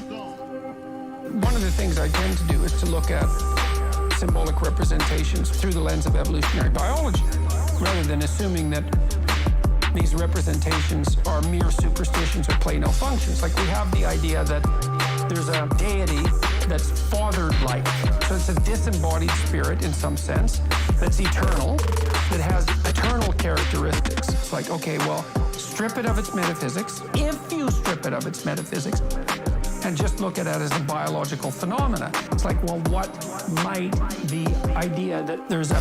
One of the things I tend to do is to look at symbolic representations through the lens of evolutionary biology, rather than assuming that these representations are mere superstitions or play no functions. Like, we have the idea that there's a deity that's father-like. So it's a disembodied spirit in some sense that's eternal, that has eternal characteristics. It's like, okay, well, strip it of its metaphysics. If you strip it of its metaphysics and just look at it as a biological phenomena, it's like, well, what might the idea that there's an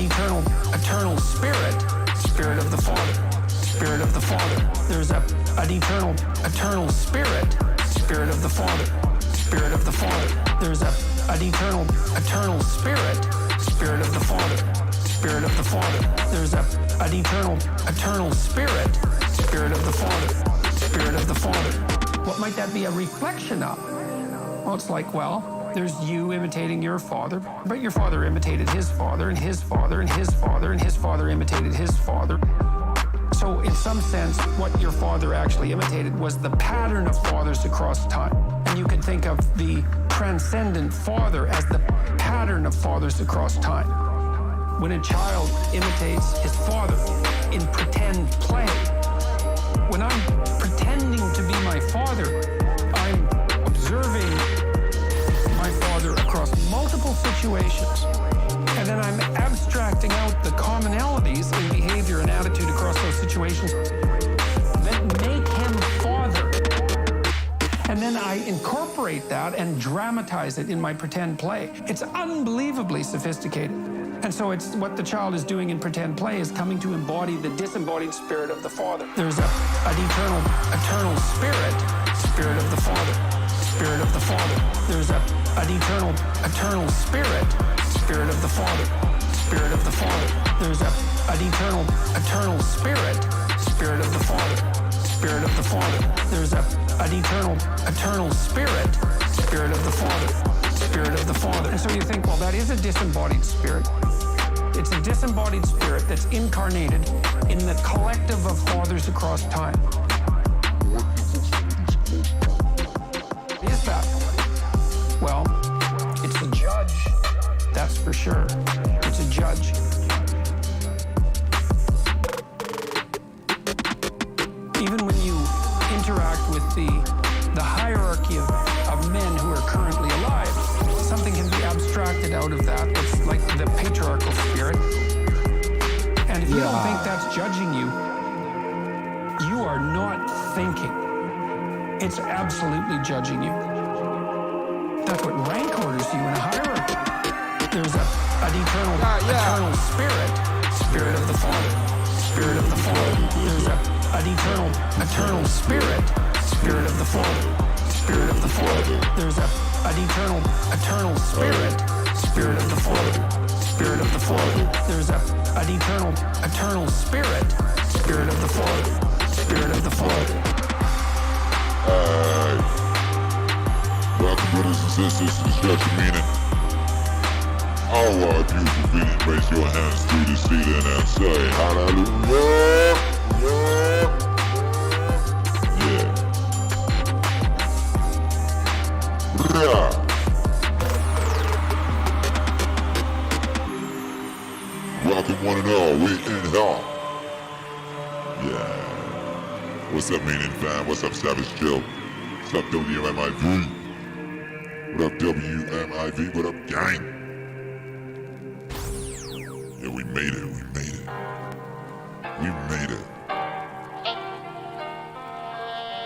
eternal spirit of the Father, spirit of the Father. There's an eternal spirit of the Father, spirit of the Father. There's an eternal spirit of the Father, spirit of the Father. There's an eternal spirit of the Father, spirit of the Father. What might that be a reflection of? Well, it's like, well, there's you imitating your father, but your father imitated his father, and his father, and his father, and his father imitated his father. So in some sense, what your father actually imitated was the pattern of fathers across time. And you can think of the transcendent father as the pattern of fathers across time. When a child imitates his father in pretend play, when I'm pretending to be my father, I'm observing my father across multiple situations. And then I'm abstracting out the commonalities in behavior and attitude across those situations that make him father. And then I incorporate that and dramatize it in my pretend play. It's unbelievably sophisticated. And so it's what the child is doing in pretend play is coming to embody the disembodied spirit of the Father. There's an eternal spirit of the Father, spirit of the Father. There's an eternal spirit of the Father, spirit of the Father. There's an eternal spirit of the Father, spirit of the Father. There's an eternal spirit of the Father, spirit of the Father. And so you think, well, that is a disembodied spirit. It's a disembodied spirit that's incarnated in the collective of fathers across time. Is that? Well, it's a judge, that's for sure. It's a judge. Even when you interact with the hierarchy of men who are currently alive, something can be abstracted out of that. It's like the patriarchal spirit. And if you don't think that's judging you, you are not thinking. It's absolutely judging you. That's what rank orders you in a hierarchy. There's an eternal spirit of the Father, spirit of the Father. There's an eternal spirit of the Father, spirit of the Father. There's an eternal spirit of the Father, spirit of the Father. There's an eternal spirit of the Father, spirit of the Father. Welcome, brothers and sisters, to the Stretch of Meaning. Our beautiful being, raise your hands to the ceiling and say hallelujah. Yeah. Welcome one and all, we in hell. Yeah. What's up, Meaning fam? What's up, Savage Chill? What's up, WMIV? What up, WMIV? What up, gang? Yeah, we made it.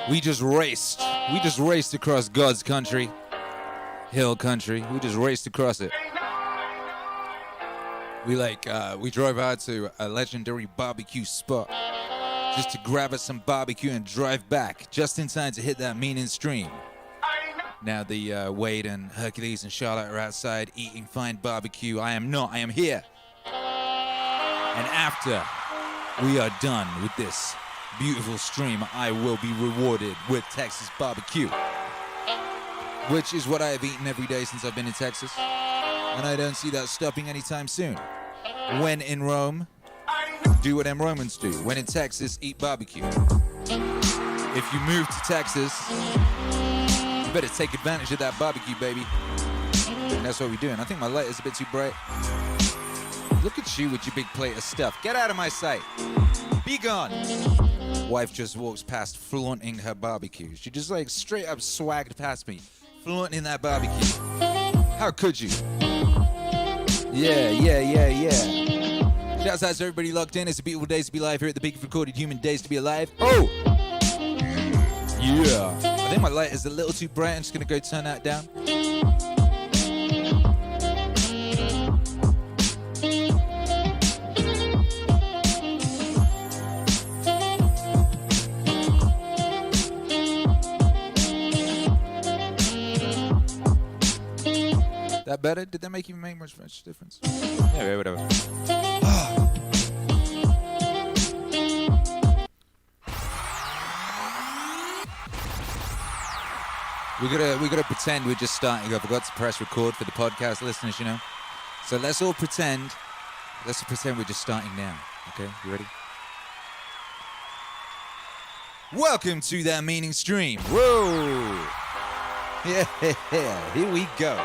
We just raced across God's country, hill country. We just raced across it. We drove out to a legendary barbecue spot just to grab us some barbecue and drive back just in time to hit that Meaning stream. Now the Wade and Hercules and Charlotte are outside eating fine barbecue. I am not. I am here. And after we are done with this beautiful stream, I will be rewarded with Texas barbecue, which is what I have eaten every day since I've been in Texas, and I don't see that stopping anytime soon. When in Rome, do what them Romans do. When in Texas, eat barbecue. If you move to Texas, you better take advantage of that barbecue, baby. And that's what we're doing. I think my light is a bit too bright. Look at you with your big plate of stuff. Get out of my sight. Be gone. Wife just walks past flaunting her barbecue. She just like straight up swagged past me, flaunting that barbecue. How could you? Yeah. Shouts out to everybody locked in. It's a beautiful day to be live here at the Peak of Recorded Human Days to be alive. Oh! Yeah. I think my light is a little too bright. I'm just going to go turn that down. That better? Did that make much difference? Yeah, whatever. We gotta pretend we're just starting. I forgot to press record for the podcast listeners, you know. So let's all pretend. Let's pretend we're just starting now. Okay, you ready? Welcome to that meaning stream. Whoa! Yeah, here we go.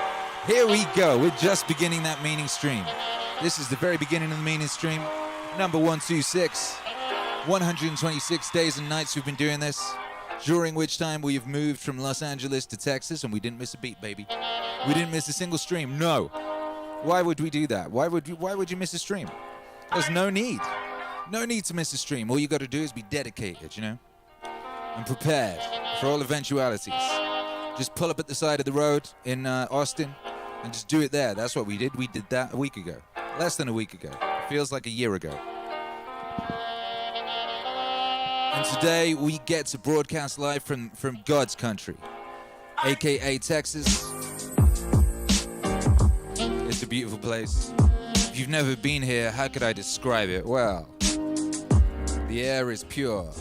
Here we go. We're just beginning that meaning stream. This is the very beginning of the meaning stream. Number 126. 126 days and nights we've been doing this. During which time we have moved from Los Angeles to Texas, and we didn't miss a beat, baby. We didn't miss a single stream. No. Why would we do that? Why would you miss a stream? There's no need. No need to miss a stream. All you got to do is be dedicated, you know, and prepared for all eventualities. Just pull up at the side of the road in Austin and just do it there. That's what we did. We did that a week ago. Less than a week ago. It feels like a year ago. And today we get to broadcast live from God's country, aka Texas. It's a beautiful place. If you've never been here, how could I describe it? Well, the air is pure.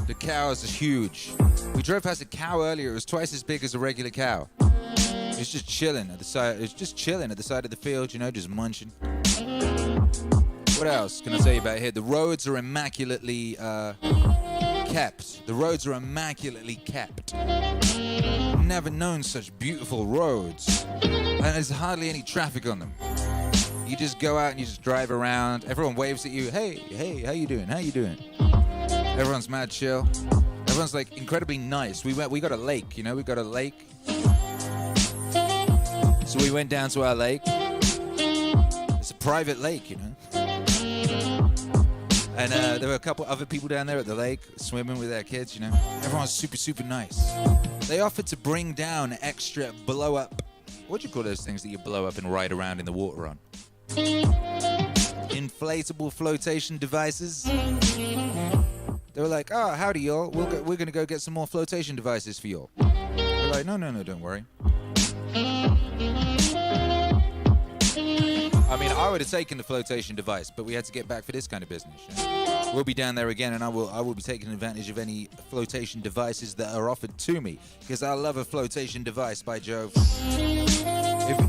The cows are huge. We drove past a cow earlier. It was twice as big as a regular cow. It's just chilling at the side. It's just chilling at the side of the field, you know, just munching. What else can I tell you about here? The roads are immaculately kept. The roads are immaculately kept. Never known such beautiful roads. And there's hardly any traffic on them. You just go out and you just drive around. Everyone waves at you. Hey, how you doing? How you doing? Everyone's mad chill. Everyone's like incredibly nice. We got a lake, you know, we got a lake. So we went down to our lake. It's a private lake, you know. And there were a couple other people down there at the lake swimming with their kids, you know. Everyone's super, super nice. They offered to bring down extra blow-up. What do you call those things that you blow up and ride around in the water on? Inflatable flotation devices. They were like, oh, howdy, y'all. We're going to go get some more flotation devices for y'all. We're like, no, don't worry. I mean, I would have taken the flotation device, but we had to get back for this kind of business. You know? We'll be down there again, and I will be taking advantage of any flotation devices that are offered to me, because I love a flotation device, by Jove.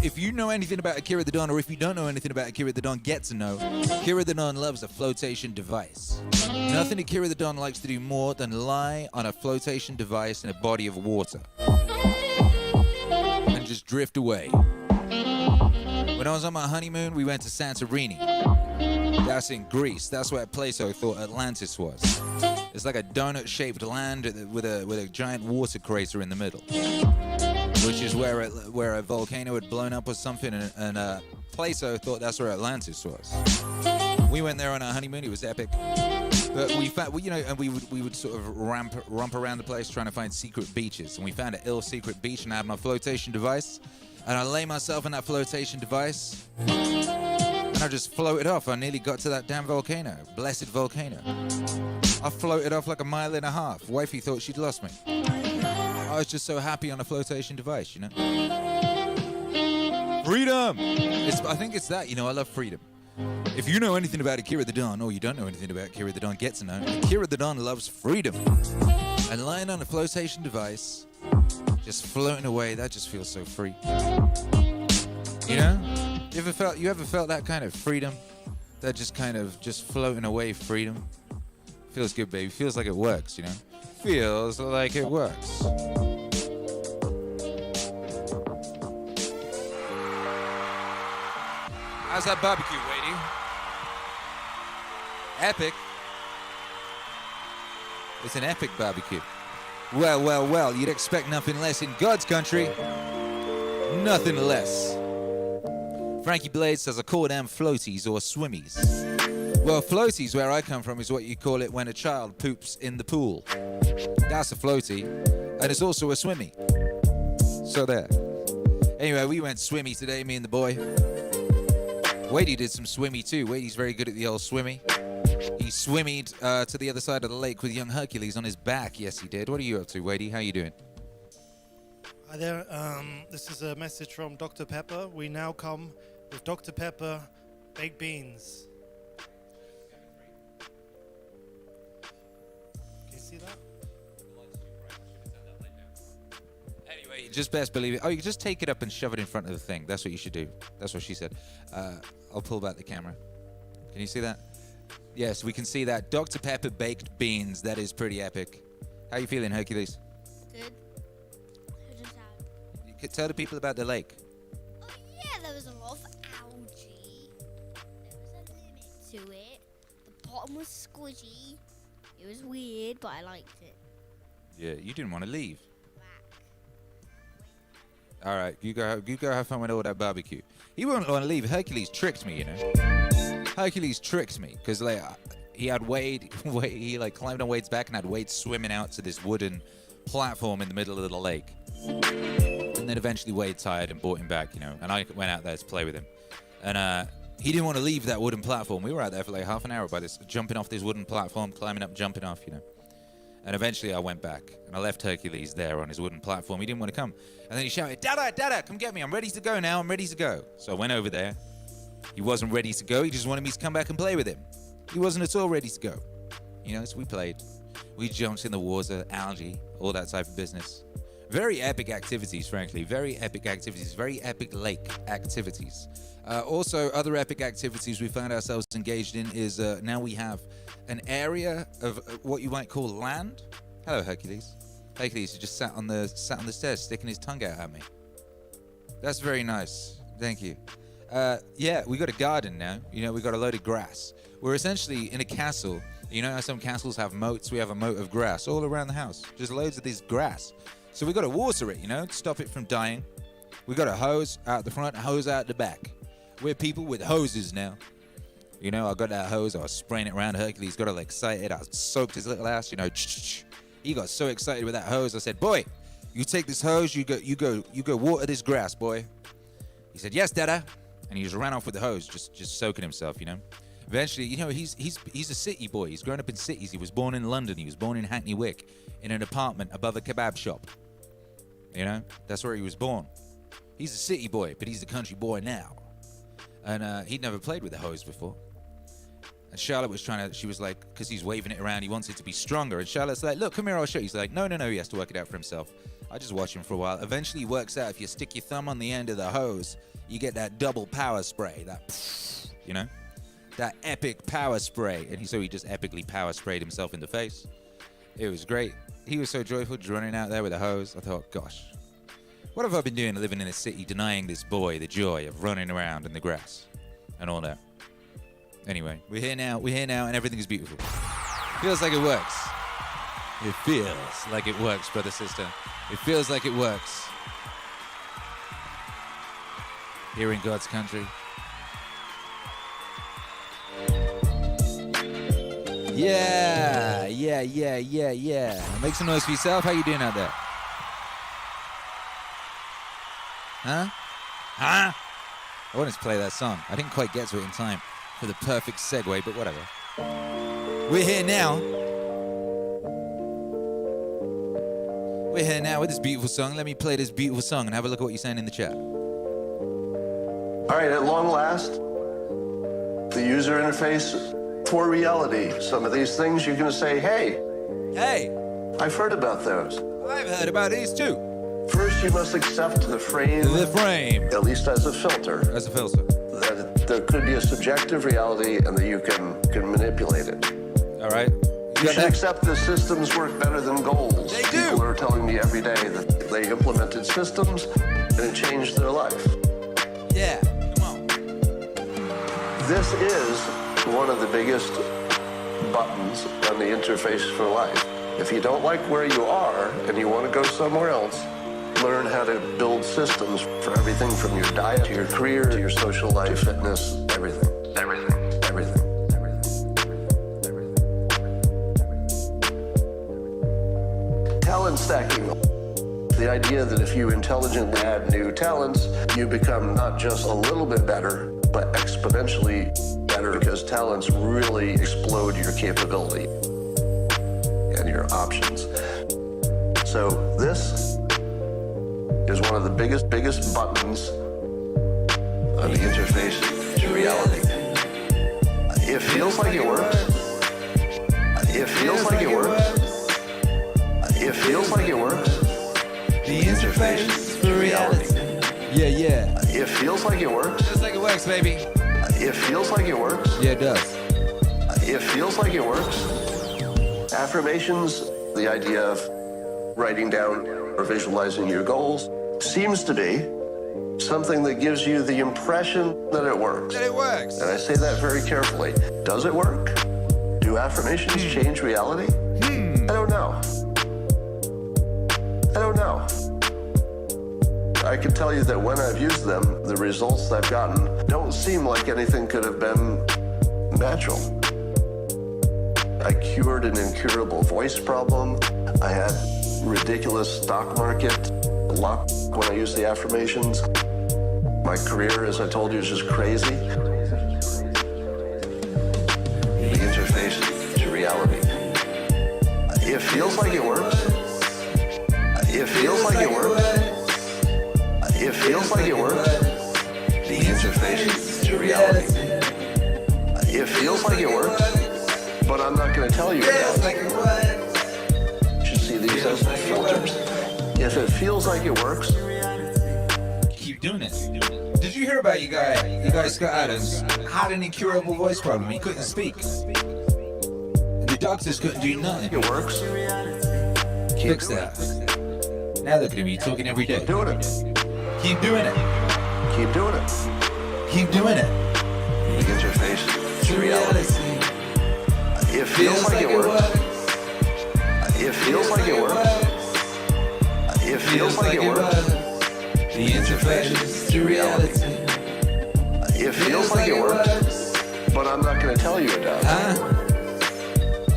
If you know anything about Akira the Don, or if you don't know anything about Akira the Don, get to know. Akira the Don loves a flotation device. Nothing Akira the Don likes to do more than lie on a flotation device in a body of water and just drift away. When I was on my honeymoon, we went to Santorini. That's in Greece. That's where Plato thought Atlantis was. It's like a donut-shaped land with a giant water crater in the middle, which is where a volcano had blown up or something, and Plato thought that's where Atlantis was. We went there on our honeymoon. It was epic. But we found, you know, and we would sort of romp around the place trying to find secret beaches, and we found an ill secret beach, and I had my flotation device. And I lay myself in that flotation device, and I just floated off. I nearly got to that damn volcano, blessed volcano. I floated off like 1.5 miles. Wifey thought she'd lost me. I was just so happy on a flotation device, you know. Freedom! I think it's that, you know, I love freedom. If you know anything about Akira the Don, or you don't know anything about Akira the Don, get to know. Akira the Don loves freedom. And lying on a flotation device, just floating away, that just feels so free. You know? You ever felt that kind of freedom? That just kind of just floating away freedom? Feels good, baby. Feels like it works, you know? Feels like it works. How's that barbecue, Wadey? Epic. It's an epic barbecue. Well, well, well, you'd expect nothing less in God's country. Nothing less. Frankie Blades says, I call them floaties or swimmies. Well, floaties, where I come from, is what you call it when a child poops in the pool. That's a floaty, and it's also a swimmy. So there. Anyway, we went swimmy today, me and the boy. Wadey did some swimmy too. Wadey's very good at the old swimmy. He swimmied to the other side of the lake with young Hercules on his back. Yes, he did. What are you up to, Wadey? How you doing? Hi there. This is a message from Dr. Pepper. We now come with Dr. Pepper baked beans. Can you see that? Anyway, just best believe it. Oh, you can just take it up and shove it in front of the thing. That's what you should do. That's what she said. I'll pull back the camera. Can you see that? Yes, we can see that. Dr. Pepper baked beans. That is pretty epic. How you feeling, Hercules? Good. You could tell the people about the lake. Oh yeah, there was a lot of algae. There was a limit to it. The bottom was squishy. It was weird, but I liked it. Yeah, you didn't want to leave. All right, you go have fun with all that barbecue. He won't want to leave. Hercules tricked me, you know. Hercules tricked me because like he had Wade, he like climbed on Wade's back and had Wade swimming out to this wooden platform in the middle of the lake. And then eventually Wade tired and brought him back, you know. And I went out there to play with him. And he didn't want to leave that wooden platform. We were out there for like half an hour by this, jumping off this wooden platform, climbing up, jumping off, you know. And eventually I went back and I left Hercules there on his wooden platform. He didn't want to come. And then he shouted, Dada, Dada, come get me. I'm ready to go now. I'm ready to go. So I went over there. He wasn't ready to go. He just wanted me to come back and play with him. He wasn't at all ready to go. You know, so we played. We jumped in the water, algae, all that type of business. Very epic activities, frankly. Very epic activities. Very epic lake activities. Also, other epic activities we found ourselves engaged in is now we have an area of what you might call land. Hello, Hercules. Hercules just sat on the stairs, sticking his tongue out at me. That's very nice. Thank you. Yeah, we got a garden now. You know, we got a load of grass. We're essentially in a castle. You know how some castles have moats? We have a moat of grass all around the house. Just loads of this grass. So we got to water it, you know, to stop it from dying. We got a hose out the front, a hose out the back. We're people with hoses now. You know, I got that hose. I was spraying it around. Hercules got all excited. I soaked his little ass, you know. He got so excited with that hose. I said, boy, you take this hose. You go water this grass, boy. He said, yes, Dada. And he just ran off with the hose, just soaking himself, you know. Eventually, you know, he's a city boy. He's grown up in cities. He was born in London. He was born in Hackney Wick in an apartment above a kebab shop. You know, that's where he was born. He's a city boy, but he's a country boy now. And he'd never played with a hose before. And Charlotte was she was like, because he's waving it around, he wants it to be stronger. And Charlotte's like, look, come here, I'll show you. He's like, no, he has to work it out for himself. I just watch him for a while. Eventually he works out, if you stick your thumb on the end of the hose, you get that double power spray, that, you know, that epic power spray. And so he just epically power sprayed himself in the face. It was great. He was so joyful, just running out there with a hose. I thought, gosh, what have I been doing living in a city, denying this boy the joy of running around in the grass and all that? Anyway, we're here now, and everything is beautiful. Feels like it works. It feels like it works, brother, sister. It feels like it works. Here in God's country. Yeah. Make some noise for yourself. How you doing out there? Huh? I wanted to play that song. I didn't quite get to it in time for the perfect segue, but whatever. We're here now. We're here now with this beautiful song. Let me play this beautiful song and have a look at what you're saying in the chat. All right, at long last, the user interface for reality. Some of these things you're going to say, hey, I've heard about those. I've heard about these too. First, you must accept the frame. At least as a filter. That there could be a subjective reality and that you can manipulate it. All right. You should accept that systems work better than goals. They do. People are telling me every day that they implemented systems and it changed their life. Yeah, come on. This is one of the biggest buttons on the interface for life. If you don't like where you are and you want to go somewhere else, learn how to build systems for everything from your diet to your career to your social life, fitness, everything. Talent stacking. The idea that if you intelligently add new talents, you become not just a little bit better, but exponentially better, because talents really explode your capability and your options. So this is one of the biggest buttons on the interface to reality. It feels like it works. It feels like it works. It feels like it works. The interface to reality. Yeah. It feels like it works. Feels like it works, baby. It feels like it works. Yeah, it does. It feels like it works. Affirmations, the idea of writing down or visualizing your goals, seems to be something that gives you the impression that it works. That it works. And I say that very carefully. Does it work? Do affirmations change reality? I don't know. I can tell you that when I've used them, the results I've gotten don't seem like anything could have been natural. I cured an incurable voice problem. I had ridiculous stock market luck when I used the affirmations. My career, as I told you, is just crazy. The interface to reality. It feels like it works. It feels like it works. It feels like it works. The interface to reality. It feels like it works, but I'm not going to tell you that. You should see these as filters. If it feels like it works, keep doing it. Did you hear about you guy Scott Adams had an incurable voice problem? He couldn't speak. The doctors couldn't do nothing. it works. Fix that. Now they're going to be talking every day. Keep doing it. Keep doing it. Keep doing it. Keep doing it. The interface to reality. It feels like it works. It feels like it works. It feels like it works. The interface to reality. It feels like it works, but I'm not going to tell you it does.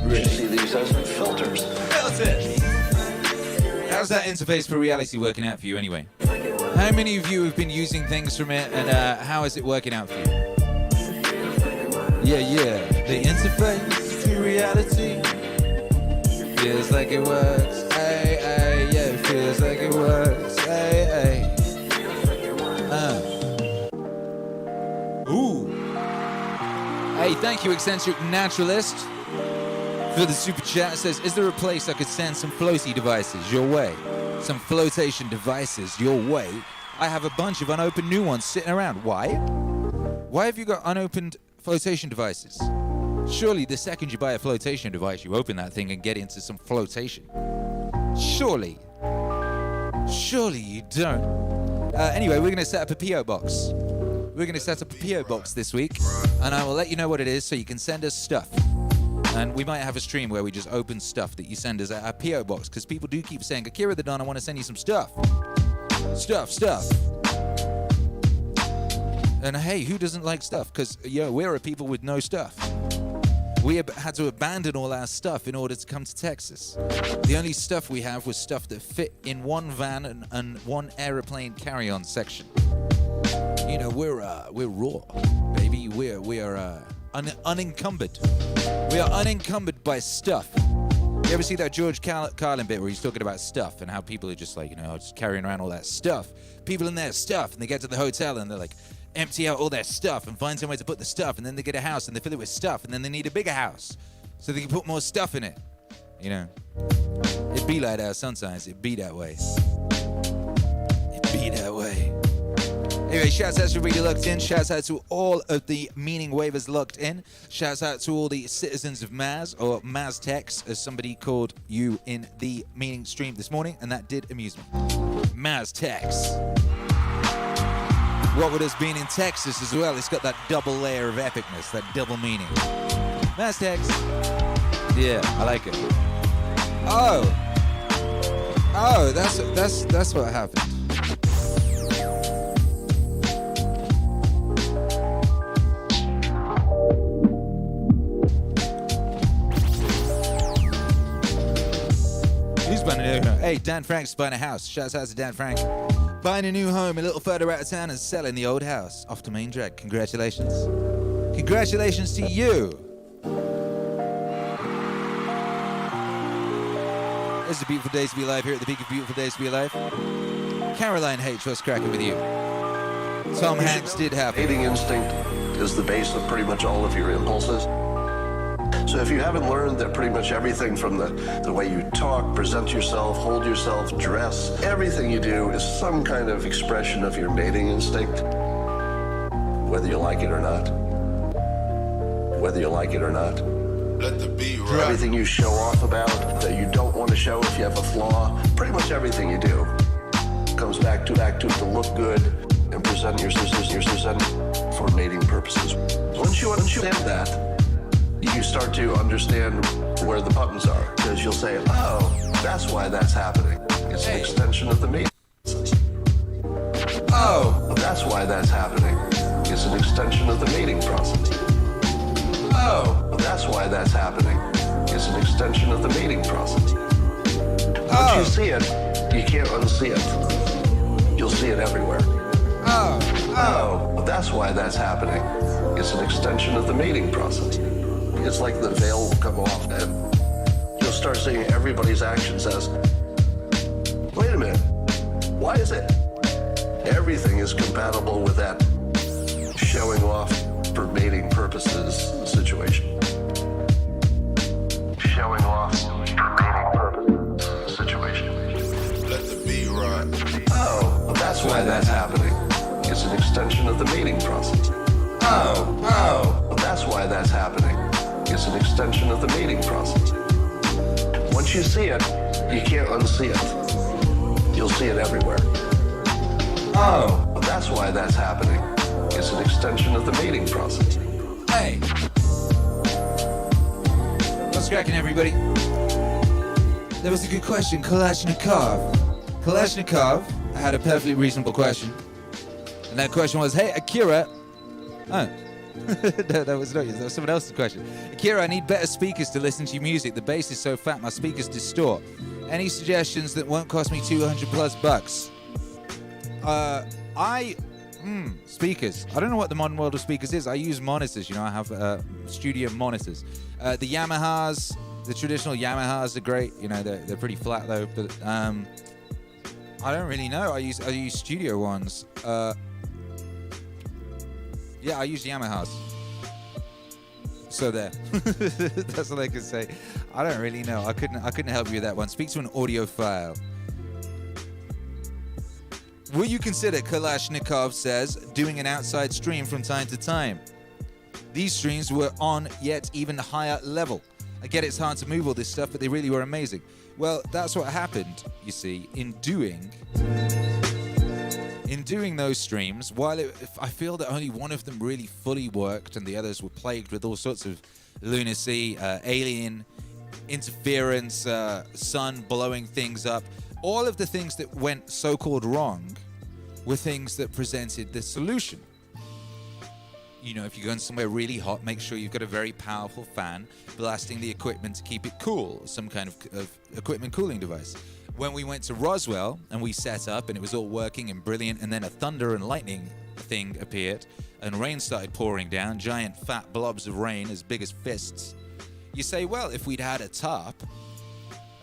You should see these as filters. How's that interface for reality working out for you anyway? How many of you have been using things from it, and how is it working out for you? Yeah. The interface to reality feels like it works. Ay, yeah, it feels like it works. Ay. Ooh. Hey, thank you, Eccentric Naturalist, for the super chat. It says, is there a place I could send some floaty devices your way? Some flotation devices your way? I have a bunch of unopened new ones sitting around. Why? Why have you got unopened flotation devices? Surely the second you buy a flotation device, you open that thing and get into some flotation. Surely you don't. Anyway, we're going to set up a P.O. box. We're going to set up a P.O. box this week, and I will let you know what it is so you can send us stuff. And we might have a stream where we just open stuff that you send us at our P.O. box, because people do keep saying, Akira the Don, I want to send you some stuff. Stuff. And hey, who doesn't like stuff? Because, we're a people with no stuff. We had to abandon all our stuff in order to come to Texas. The only stuff we have was stuff that fit in one van and one airplane carry-on section. We're raw, baby. We are unencumbered. We are unencumbered by stuff. You ever see that George Carlin bit where he's talking about stuff and how people are just just carrying around all that stuff? People in their stuff, and they get to the hotel and they're like, empty out all their stuff and find somewhere to put the stuff, and then they get a house and they fill it with stuff, and then they need a bigger house so they can put more stuff in it. It be like that sometimes. It be that way. Anyway, shouts out to everybody locked in. Shouts out to all of the Meaningwavers locked in. Shouts out to all the citizens of Maz, or Maztex, as somebody called you in the Meaning stream this morning, and that did amuse me. Maztex. What with us being in Texas as well, it's got that double layer of epicness, that double meaning. That's Tex. Yeah, I like it. Oh, that's what happened. Who's buying a new home? Hey, Dan Frank's buying a house. Shouts out to Dan Frank. Buying a new home a little further out of town and selling the old house off to main drag. Congratulations. Congratulations to you. It's a beautiful day to be alive here at the peak of beautiful days to be alive. Caroline H, what's cracking with you? Tom Hanks did happen. Mating instinct is the base of pretty much all of your impulses. So if you haven't learned that pretty much everything from the way you talk, present yourself, hold yourself, dress, everything you do is some kind of expression of your mating instinct, whether you like it or not. Whether you like it or not. Let the beat rock. Everything you show off about that you don't want to show if you have a flaw, pretty much everything you do comes back to look good and present yourself for mating purposes. Once you understand that, you start to understand where the buttons are, because you'll say, oh, that's why that's happening. It's an extension of the mating process. Oh, that's why that's happening. It's an extension of the mating process. Oh, that's why that's happening. It's an extension of the mating process. Once you see it, you can't unsee it. You'll see it everywhere. Oh, that's why that's happening. It's an extension of the mating process. It's like the veil will come off and you'll start seeing everybody's actions as, wait a minute, why is it? Everything is compatible with that showing off for mating purposes situation. Showing off for mating purposes situation. Let the beat rock. Oh, that's why that's happening. It's an extension of the mating process. Oh, that's why that's happening. It's an extension of the mating process. Once you see it, you can't unsee it. You'll see it everywhere. Oh, that's why that's happening. It's an extension of the mating process. Hey. What's cracking, everybody? That was a good question. Kalashnikov had a perfectly reasonable question. And that question was, hey, Akira. Oh. that was not you. That was someone else's question. Akira, I need better speakers to listen to your music. The bass is so fat, my speakers distort. Any suggestions that won't cost me $200+? Speakers. I don't know what the modern world of speakers is. I use monitors. I have studio monitors. The Yamahas, the traditional Yamahas are great. They're pretty flat though. But I don't really know. I use studio ones. Yeah, I use Yamahas. So there. That's all I can say. I don't really know. I couldn't help you with that one. Speak to an audiophile. Will you consider, Kalashnikov says, doing an outside stream from time to time? These streams were on yet even higher level. I get it's hard to move all this stuff, but they really were amazing. Well, that's what happened, you see, in doing those streams. While I feel that only one of them really fully worked and the others were plagued with all sorts of lunacy, alien interference, sun blowing things up, all of the things that went so-called wrong were things that presented the solution. If you're going somewhere really hot, make sure you've got a very powerful fan blasting the equipment to keep it cool, some kind of equipment cooling device. When we went to Roswell and we set up and it was all working and brilliant, and then a thunder and lightning thing appeared and rain started pouring down, giant fat blobs of rain as big as fists, you say, well, if we'd had a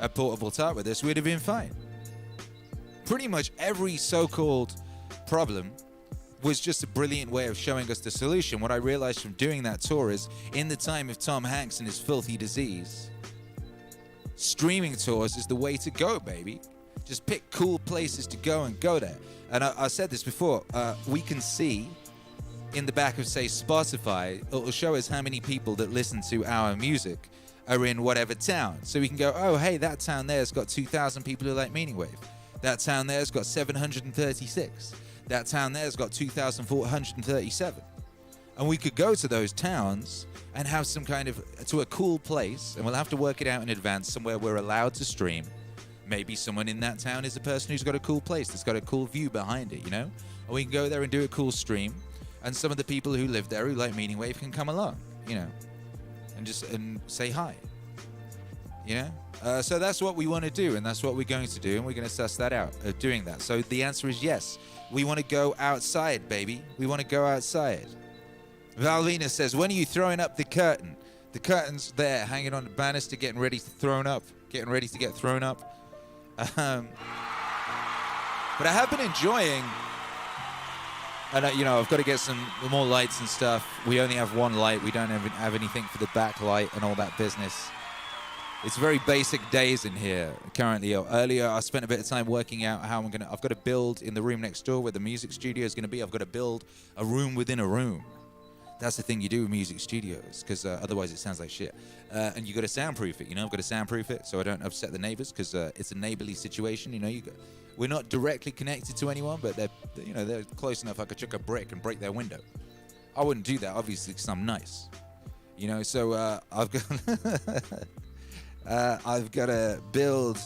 portable tarp with us, we'd have been fine. Pretty much every so-called problem was just a brilliant way of showing us the solution. What I realized from doing that tour is, in the time of Tom Hanks and his filthy disease, streaming tours is the way to go, baby. Just pick cool places to go and go there. And I said this before, we can see in the back of, say, Spotify, it'll show us how many people that listen to our music are in whatever town. So we can go, oh, hey, that town there's got 2,000 people who like Meaningwave. That town there's got 736. That town there's got 2,437. And we could go to those towns and have some kind of, to a cool place, and we'll have to work it out in advance, somewhere we're allowed to stream. Maybe someone in that town is a person who's got a cool place, that's got a cool view behind it, you know? And we can go there and do a cool stream, and some of the people who live there who like Meaningwave can come along, you know, and say hi, you know? So that's what we want to do, and that's what we're going to do, and we're going to suss that out, doing that. So the answer is yes. We want to go outside, baby. We want to go outside. Valvina says, when are you throwing up the curtain? The curtain's there, hanging on the banister, getting ready to thrown up. Getting ready to get thrown up. But I have been enjoying, and you know, I've got to get some more lights and stuff. We only have one light. We don't have anything for the backlight and all that business. It's very basic days in here currently. Earlier, I spent a bit of time working out how I've got to build in the room next door where the music studio is going to be. I've got to build a room within a room. That's the thing you do with music studios, because otherwise it sounds like shit. And you got to soundproof it, you know. I've got to soundproof it so I don't upset the neighbors, because it's a neighborly situation, you know. We're not directly connected to anyone, but they're close enough I could chuck a brick and break their window. I wouldn't do that, obviously, because I'm nice, you know. So I've got I've got to build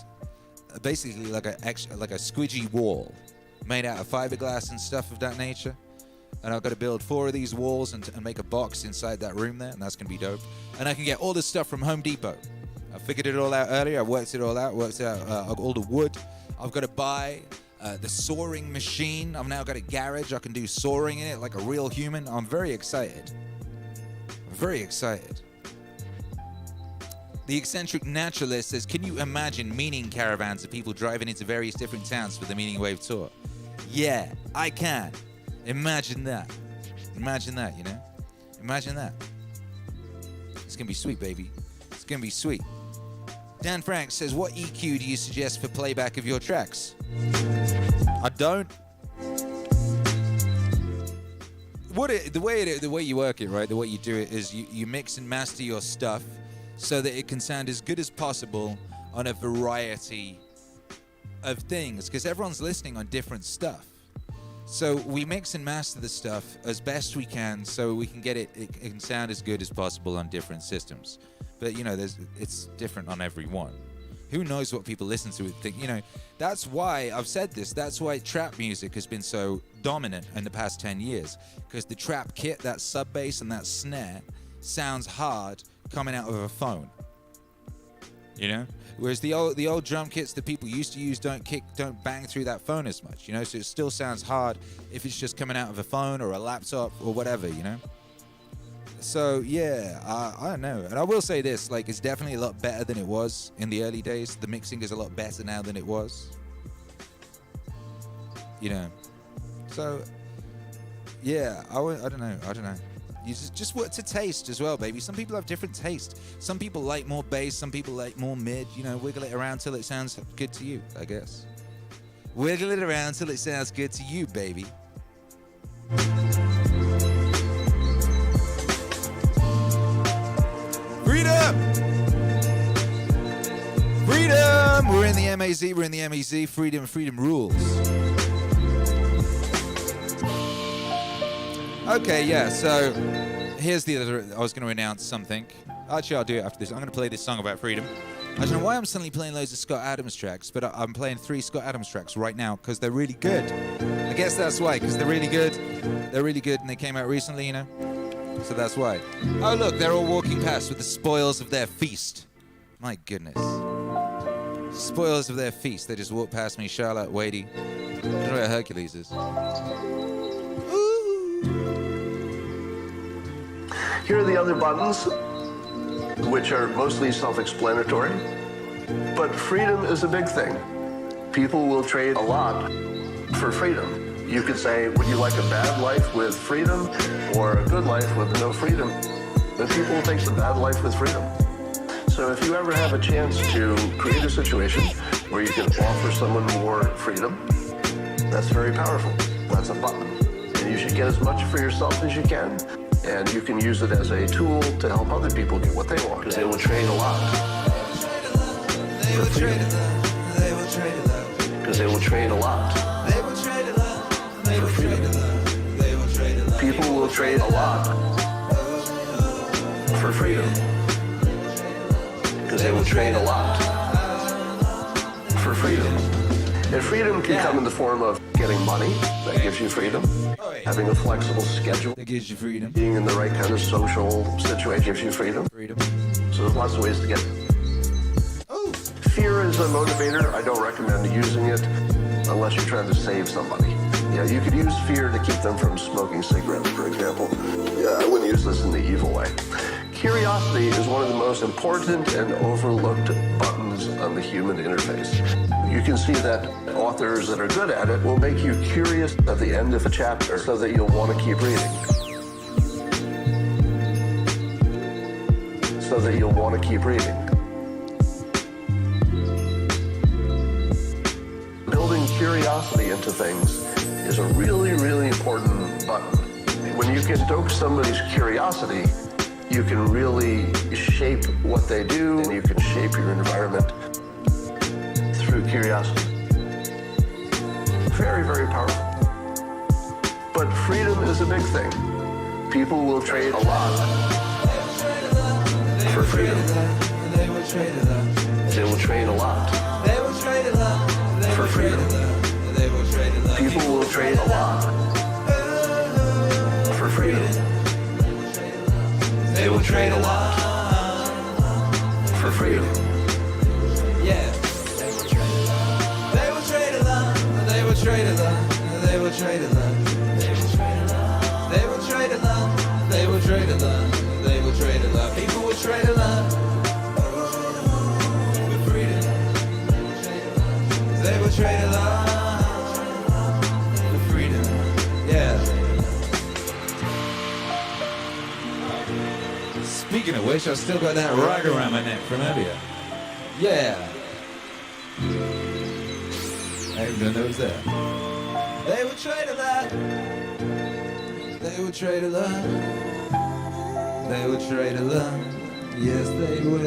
basically like a squidgy wall made out of fiberglass and stuff of that nature. And I've got to build 4 of these walls and make a box inside that room there, and that's going to be dope. And I can get all this stuff from Home Depot. I figured it all out earlier. I worked it all out, all the wood. I've got to buy the soaring machine. I've now got a garage. I can do soaring in it like a real human. I'm very excited. Very excited. The eccentric naturalist says, can you imagine meaning caravans of people driving into various different towns for the Meaningwave tour? Yeah, I can. Imagine that. Imagine that, you know? Imagine that. It's going to be sweet, baby. It's going to be sweet. Dan Frank says, what EQ do you suggest for playback of your tracks? I don't. The way you work it, right? The way you do it is you mix and master your stuff so that it can sound as good as possible on a variety of things, because everyone's listening on different stuff. So we mix and master the stuff as best we can so we can get it can sound as good as possible on different systems. But, you know, it's different on every one. Who knows what people listen to and think, you know, that's why I've said this. That's why trap music has been so dominant in the past 10 years, because the trap kit, that sub bass and that snare sounds hard coming out of a phone. You know? Whereas the old drum kits that people used to use don't bang through that phone as much, you know? So it still sounds hard if it's just coming out of a phone or a laptop or whatever, you know? So, yeah, I don't know. And I will say this, like, it's definitely a lot better than it was in the early days. The mixing is a lot better now than it was. You know? So, yeah, I don't know. You just work to taste as well, baby. Some people have different taste. Some people like more bass, some people like more mid. You know, wiggle it around till it sounds good to you, I guess. Wiggle it around till it sounds good to you, baby. Freedom! Freedom! We're in the MAZ. Freedom rules. Okay, yeah, so here's the other. I was going to announce something. Actually, I'll do it after this. I'm going to play this song about freedom. I don't know why I'm suddenly playing loads of Scott Adams tracks, but I'm playing 3 Scott Adams tracks right now because they're really good. I guess that's why, because they're really good. They're really good, and they came out recently, you know? So that's why. Oh, look, they're all walking past with the spoils of their feast. My goodness. Spoils of their feast. They just walk past me, Charlotte, Wadey. I don't know where Hercules is. Here are the other buttons, which are mostly self-explanatory. But freedom is a big thing. People will trade a lot for freedom. You could say, would you like a bad life with freedom or a good life with no freedom? But people will take the bad life with freedom. So if you ever have a chance to create a situation where you can offer someone more freedom, that's very powerful. That's a button. And you should get as much for yourself as you can. And you can use it as a tool to help other people get what they want, because they will trade a lot. They will trade a lot. Because they will trade a lot. They will trade a lot. For freedom. People will trade a lot for freedom. Because they will trade a lot for freedom. And freedom can come in the form of getting money, that gives you freedom. Having a flexible schedule, That gives you freedom. being in the right kind of social situation gives you freedom. Freedom. So there's lots of ways to get it. Fear is a motivator. I don't recommend using it unless you're trying to save somebody. Yeah, you could use fear to keep them from smoking cigarettes, for example. Yeah, I wouldn't use this in the evil way. Curiosity is one of the most important and overlooked buttons on the human interface. You can see that authors that are good at it will make you curious at the end of a chapter so that you'll want to keep reading. So that you'll want to keep reading. Building curiosity into things is a really, really important button. When you can stoke somebody's curiosity, you can really shape what they do, and you can shape your environment through curiosity. Very, very powerful. But freedom is a big thing. People will trade a lot for freedom. They will trade a lot. They will trade a lot for freedom. People will trade a lot for freedom. They will trade a lot for freedom. Yeah. They will trade a lot. They will trade a lot. They will trade a lot. They will trade a lot. They will trade a lot. They will trade a lot. They will trade a lot. People will trade a lot for freedom. They will trade a lot for freedom. Yeah. Speaking of which, I've still got that rag around my neck from earlier. Yeah. I didn't know that was there. They will trade a lot. They will trade a lot. They will trade a lot. Yes, they will.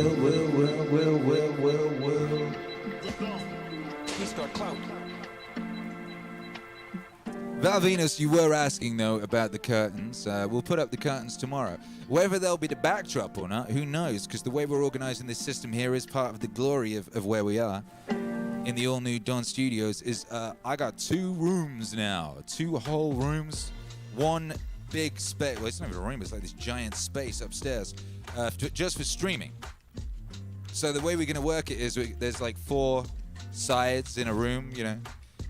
Val Venus, you were asking though about the curtains. We'll put up the curtains tomorrow. Whether they'll be the backdrop or not, who knows? Because the way we're organizing this system here is part of the glory of where we are in the all-new Dawn Studios. Is I got 2 rooms now, 2 whole rooms, 1 big space. Well, it's not even a room; it's like this giant space upstairs, just for streaming. So the way we're gonna work it is there's like 4 sides in a room, you know.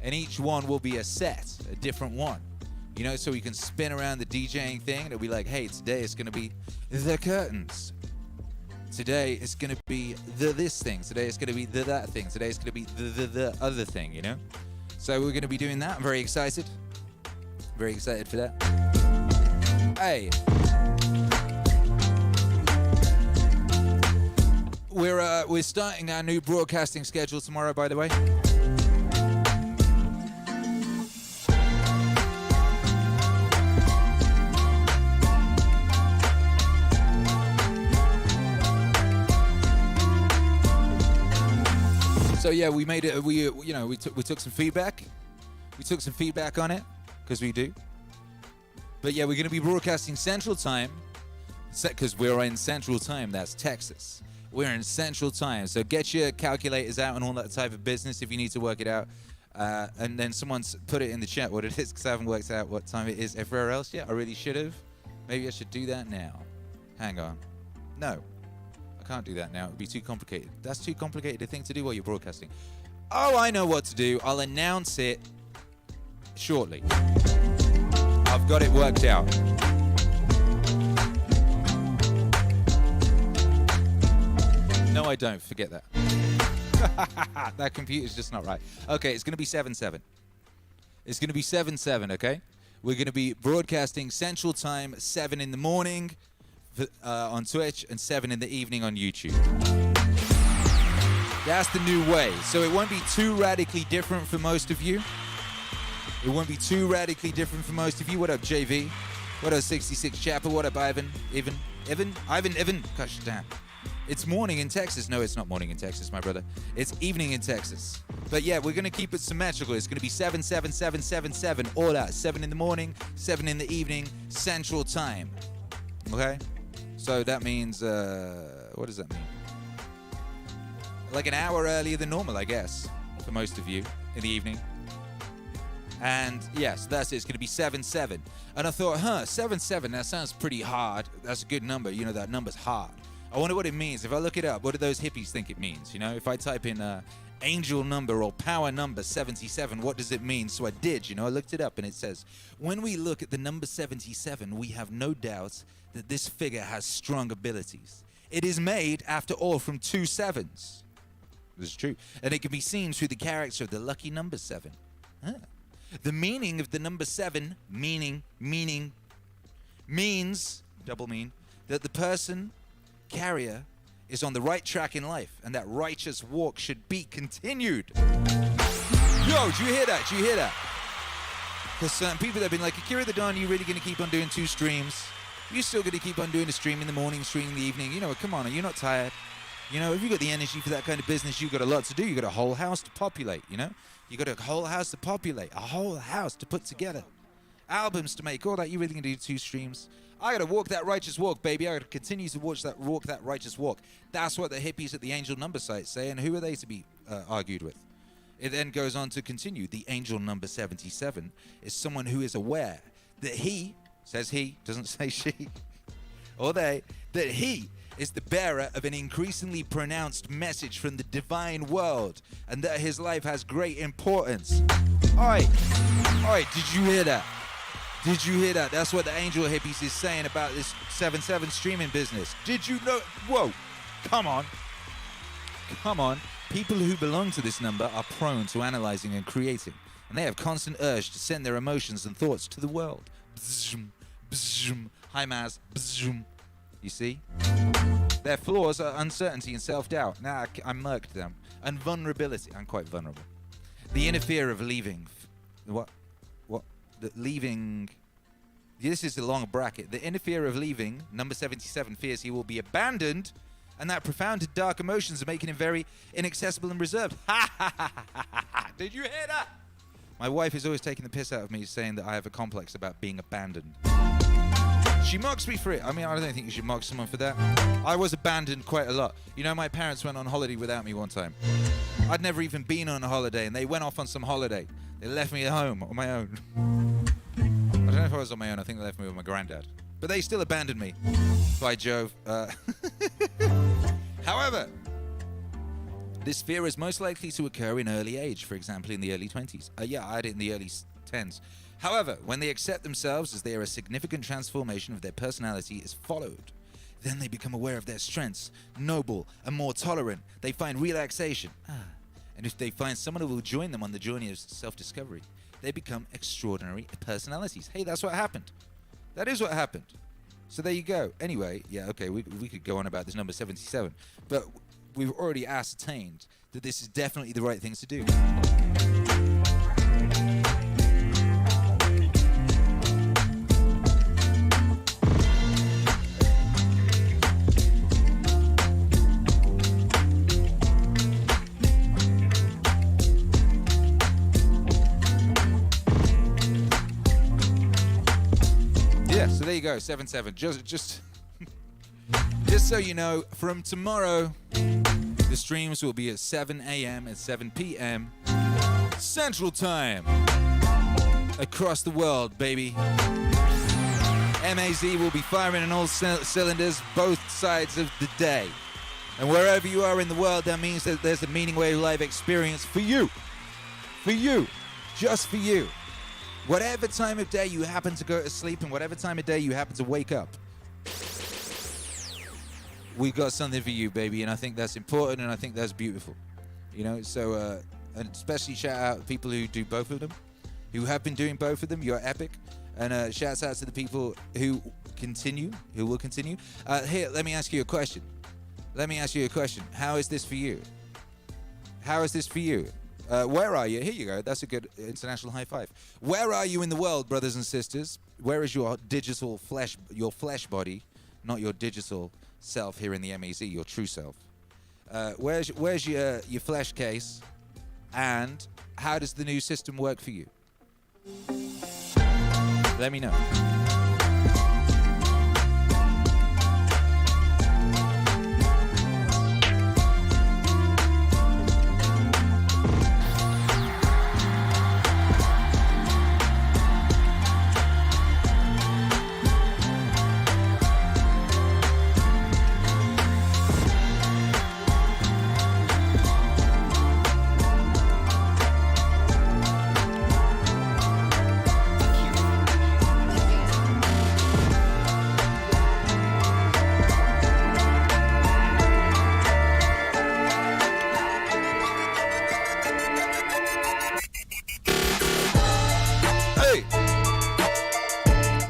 And each one will be a set, a different one, you know, so we can spin around the DJing thing. And it'll be like, hey, today it's going to be the curtains. Today it's going to be this thing. Today it's going to be that thing. Today it's going to be the other thing, you know. So we're going to be doing that. I'm very excited. Very excited for that. Hey. We're starting our new broadcasting schedule tomorrow, by the way. So yeah, we made it. We took some feedback. We took some feedback on it because we do. But yeah, we're going to be broadcasting Central Time because we're in Central Time. That's Texas. We're in Central Time. So get your calculators out and all that type of business if you need to work it out. And then someone's put it in the chat what it is because I haven't worked out what time it is everywhere else yet. I really should have. Maybe I should do that now. Hang on. No. Can't do that now. It would be too complicated. That's too complicated a thing to do while you're broadcasting. Oh, I know what to do. I'll announce it shortly. I've got it worked out. No, I don't. Forget that. That computer's just not right. Okay, it's going to be 7/7. It's going to be 7/7, okay? We're going to be broadcasting Central Time, 7 in the morning. On Twitch and 7 in the evening on YouTube. That's the new way. So it won't be too radically different for most of you. It won't be too radically different for most of you. What up, JV? What up, 66 Chapel? What up, Ivan? Ivan? Gosh damn. It's morning in Texas. No, it's not morning in Texas, my brother. It's evening in Texas. But yeah, we're going to keep it symmetrical. It's going to be 7, 7, 7, 7, 7. All that. 7 in the morning, 7 in the evening, Central Time. Okay? So that means, what does that mean? Like an hour earlier than normal, I guess, for most of you in the evening. And yes, that's it. It's going to be 7, 7. And I thought, 7, 7, that sounds pretty hard. That's a good number. You know, that number's hard. I wonder what it means. If I look it up, what do those hippies think it means? You know, if I type in angel number or power number 77, what does it mean? So I did, you know, I looked it up and it says, when we look at the number 77, we have no doubt that this figure has strong abilities. It is made, after all, from 2 sevens. This is true. And it can be seen through the character of the lucky number 7. The meaning of the number 7, means, double mean, that the person carrier is on the right track in life, and that righteous walk should be continued. Yo, do you hear that? Do you hear that? Because certain people have been like, Akira the Don, you really going to keep on doing 2 streams? You're still going to keep on doing a stream in the morning, stream in the evening? You know, come on, are you not tired? You know, if you've got the energy for that kind of business, you've got a lot to do. You've got a whole house to populate, you know? You've got a whole house to populate, a whole house to put together, albums to make, all that. You really going to do 2 streams? I got to walk that righteous walk, baby. I got to continue to walk that righteous walk. That's what the hippies at the angel number site say, and who are they to be argued with? It then goes on to continue. The angel number 77 is someone who is aware that he, says he, doesn't say she, or they, that he is the bearer of an increasingly pronounced message from the divine world, and that his life has great importance. All right, did you hear that? Did you hear that? That's what the angel hippies is saying about this 7-7 streaming business. Did you know? Whoa, come on. People who belong to this number are prone to analyzing and creating, and they have constant urge to send their emotions and thoughts to the world. Bzzum, bzzum. Hi, Maz. Bzzum. You see? Their flaws are uncertainty and self-doubt. Nah, I murked them. And vulnerability. I'm quite vulnerable. The inner fear of leaving. What? Leaving. This is a long bracket. The inner fear of leaving. Number 77 fears he will be abandoned. And that profound and dark emotions are making him very inaccessible and reserved. Ha ha ha ha ha. Did you hear that? My wife is always taking the piss out of me, saying that I have a complex about being abandoned. She mocks me for it. I mean, I don't think you should mock someone for that. I was abandoned quite a lot. You know, my parents went on holiday without me one time. I'd never even been on a holiday, and they went off on some holiday. They left me at home on my own. I don't know if I was on my own. I think they left me with my granddad. But they still abandoned me. By Jove. However, this fear is most likely to occur in early age, for example, in the early 20s. Yeah, I had it in the early 10s. However, when they accept themselves as they are, a significant transformation of their personality is followed. Then they become aware of their strengths, noble and more tolerant. They find relaxation. And if they find someone who will join them on the journey of self-discovery, they become extraordinary personalities. Hey, that's what happened. That is what happened. So there you go. Anyway, yeah, okay, we could go on about this number 77. But we've already ascertained that this is definitely the right thing to do. So there you go, 7-7. Just so you know, from tomorrow, the streams will be at 7 a.m. and 7 p.m. Central Time. Across the world, baby. MAZ will be firing on all cylinders, both sides of the day. And wherever you are in the world, that means that there's a Meaningwave live experience for you. For you. Just for you. Whatever time of day you happen to go to sleep and whatever time of day you happen to wake up, we've got something for you, baby, and I think that's important and I think that's beautiful. You know, so, and especially shout out people who do both of them, who have been doing both of them. You're epic. And shouts out to the people who will continue. Here, let me ask you a question. How is this for you? Where are you? Here you go. That's a good international high five. Where are you in the world, brothers and sisters? Where is your digital flesh, your flesh body, not your digital self here in the MEZ, your true self. Where's your flesh case, and how does the new system work for you? Let me know.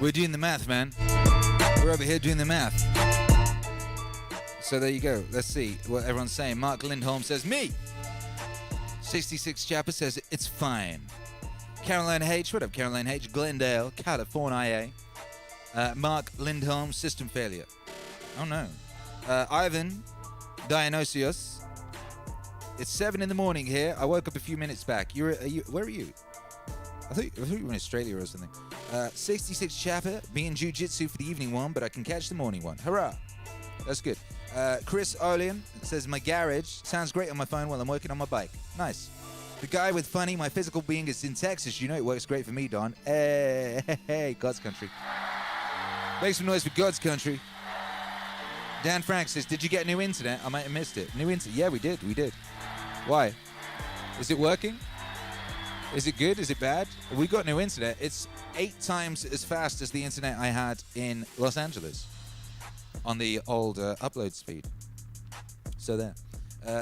We're doing the math, man. We're over here doing the math. So there you go. Let's see what everyone's saying. Mark Lindholm says, me. 66 Chapper says, it's fine. Caroline H. What up, Caroline H? Glendale, California. Mark Lindholm, system failure. Oh, no. Ivan Dionysius. It's 7 in the morning here. I woke up a few minutes back. Where are you? I thought you were in Australia or something. 66 Chapper, being jiu-jitsu for the evening one, but I can catch the morning one. Hurrah! That's good. Chris Olean says, my garage sounds great on my phone while I'm working on my bike. Nice. The guy with funny, my physical being is in Texas. You know it works great for me, Don. Hey, God's country. Make some noise for God's country. Dan Frank says, did you get new internet? I might have missed it. New internet? Yeah, we did. Why? Is it working? Is it good? Is it bad? We got new internet. It's 8 times as fast as the internet I had in Los Angeles on the old upload speed. So there.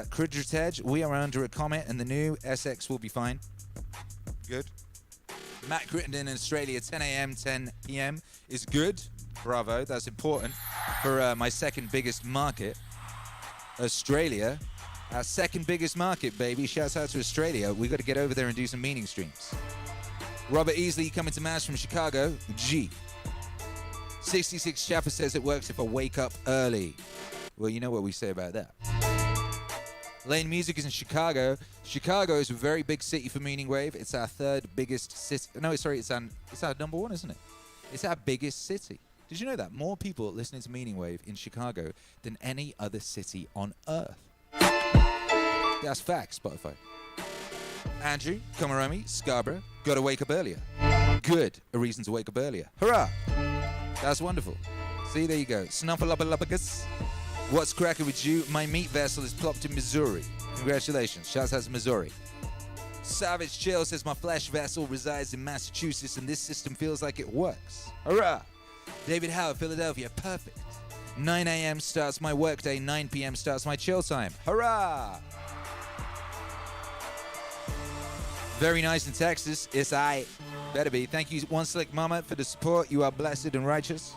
Crudritedge, we are under a comet and the new SX will be fine. Good. Matt Crittenden in Australia, 10 a.m., 10 p.m. is good. Bravo. That's important for my second biggest market, Australia. Our second biggest market, baby. Shouts out to Australia. We got to get over there and do some meaning streams. Robert Easley coming to Mass from Chicago. G. 66 Chaffer says it works if I wake up early. Well, you know what we say about that. Lane Music is in Chicago. Chicago is a very big city for Meaningwave. It's our third biggest city. No, sorry, it's our number one, isn't it? It's our biggest city. Did you know that? More people listening to Meaningwave in Chicago than any other city on Earth. That's facts, Spotify. Andrew, Komaromi, Scarborough, gotta wake up earlier. Good, a reason to wake up earlier. Hurrah! That's wonderful. See, there you go. Snuffleupagus. What's cracking with you? My meat vessel is plopped in Missouri. Congratulations. Shouts out to Missouri. Savage Chill says my flesh vessel resides in Massachusetts and this system feels like it works. Hurrah! David Howard, Philadelphia. Perfect. 9 a.m. starts my workday. 9 p.m. starts my chill time. Hurrah! Very nice in Texas. It's I. Better be. Thank you, One Slick Mama, for the support. You are blessed and righteous.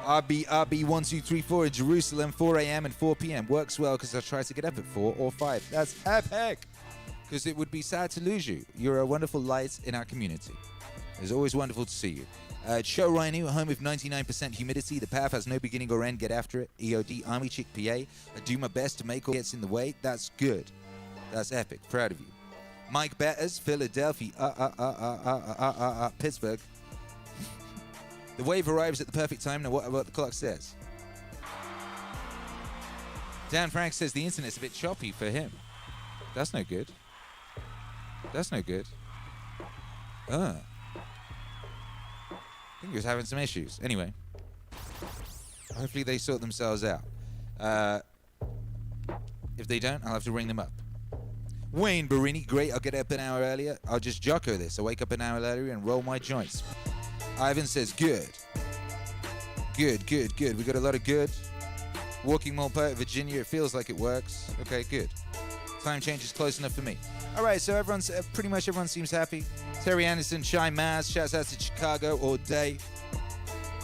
RB1234 in Jerusalem, 4 a.m. and 4 p.m. Works well because I try to get up at 4 or 5. That's epic. Because it would be sad to lose you. You're a wonderful light in our community. It's always wonderful to see you. Cho Rhino, home of 99% humidity. The path has no beginning or end. Get after it. EOD, Army Chick, PA. I do my best to make all gets in the way. That's good. That's epic. Proud of you. Mike Betters, Philadelphia, Pittsburgh. The wave arrives at the perfect time. Now what the clock says. Dan Frank says the internet's a bit choppy for him. That's no good. That's no good. I think he was having some issues. Anyway. Hopefully they sort themselves out. If they don't, I'll have to ring them up. Wayne Barini, great. I'll get up an hour earlier. I'll just jocko this. I'll wake up an hour earlier and roll my joints. Ivan says, good. Good, good, good. We got a lot of good. Walking Mall Poet, Virginia. It feels like it works. Okay, good. Time change is close enough for me. All right, so everyone's pretty much everyone seems happy. Terry Anderson, Shy Maz, shouts out to Chicago all day.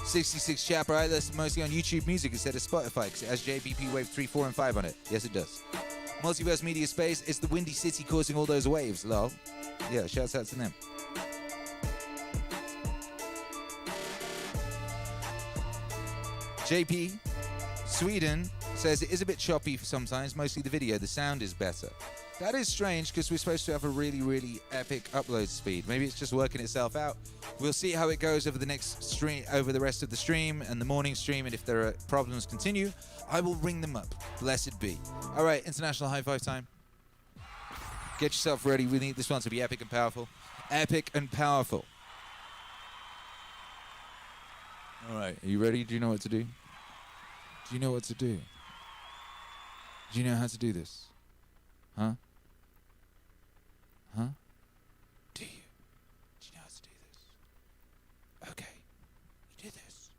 66 Chapper, I listen mostly on YouTube Music instead of Spotify because it has JBP Wave 3, 4, and 5 on it. Yes, it does. Multiverse Media Space, it's the Windy City causing all those waves, lol. Yeah, shouts out to them. JP Sweden says it is a bit choppy sometimes, mostly the video. The sound is better. That is strange because we're supposed to have a really, really epic upload speed. Maybe it's just working itself out. We'll see how it goes over the next stream, over the rest of the stream and the morning stream. And if there are problems continue, I will ring them up. Blessed be. All right, international high five time. Get yourself ready. We need this one to be epic and powerful. Epic and powerful. All right, are you ready? Do you know what to do? Do you know what to do? Do you know how to do this? Huh? Huh? Do you? Do you know how to do this? Okay. You do this.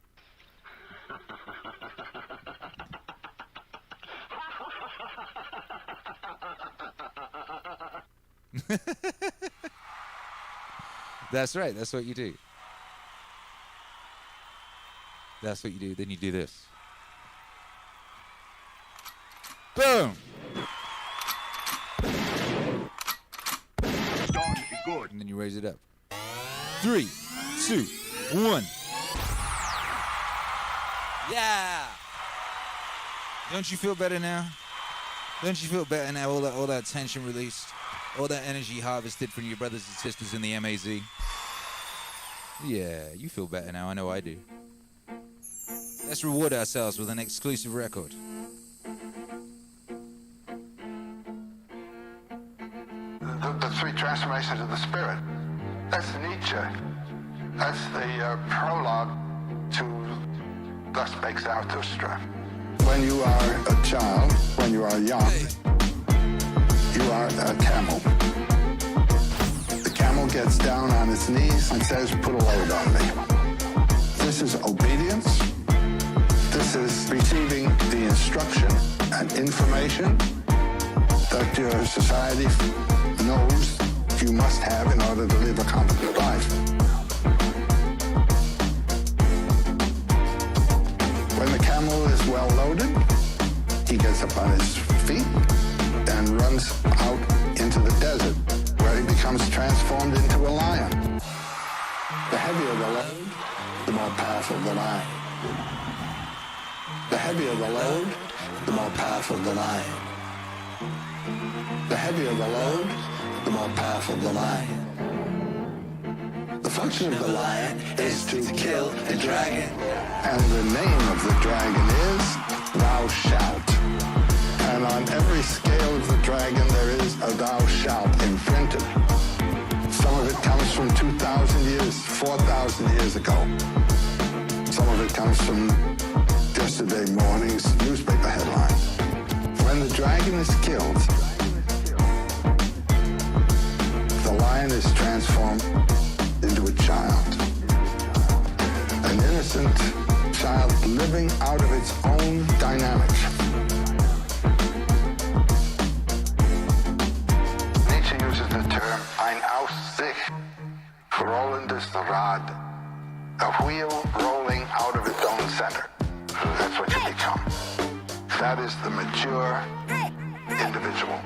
That's right. That's what you do. That's what you do. Then you do this. Boom! Good. And then you raise it up. 3, 2, 1. Yeah! Don't you feel better now? Don't you feel better now? All that tension released, all that energy harvested from your brothers and sisters in the MAZ. Yeah, you feel better now. I know I do. Let's reward ourselves with an exclusive record. The three transformations of the spirit. That's Nietzsche. That's the prologue to Thus Spake Zarathustra. When you are a child, when you are young, you are a camel. The camel gets down on its knees and says, put a load on me. This is obedience. This is receiving the instruction and information that your society knows you must have in order to live a competent life. When the camel is well loaded, he gets up on his feet and runs out into the desert, where he becomes transformed into a lion. The heavier the load, the more powerful the lion. The heavier the load, the more powerful the lion. The heavier the load, the more powerful the lion. The function of the lion is to kill the dragon. And the name of the dragon is Thou Shalt. And on every scale of the dragon there is a Thou Shalt imprinted. Some of it comes from 2,000 years, 4,000 years ago. Some of it comes from yesterday morning's newspaper headline. When the dragon is killed, the lion is transformed into a child. An innocent child living out of its own dynamic. Nietzsche uses the term ein aus sich rollendes Rad, a wheel rolling out of its own center. That's what you become. That is the mature individual.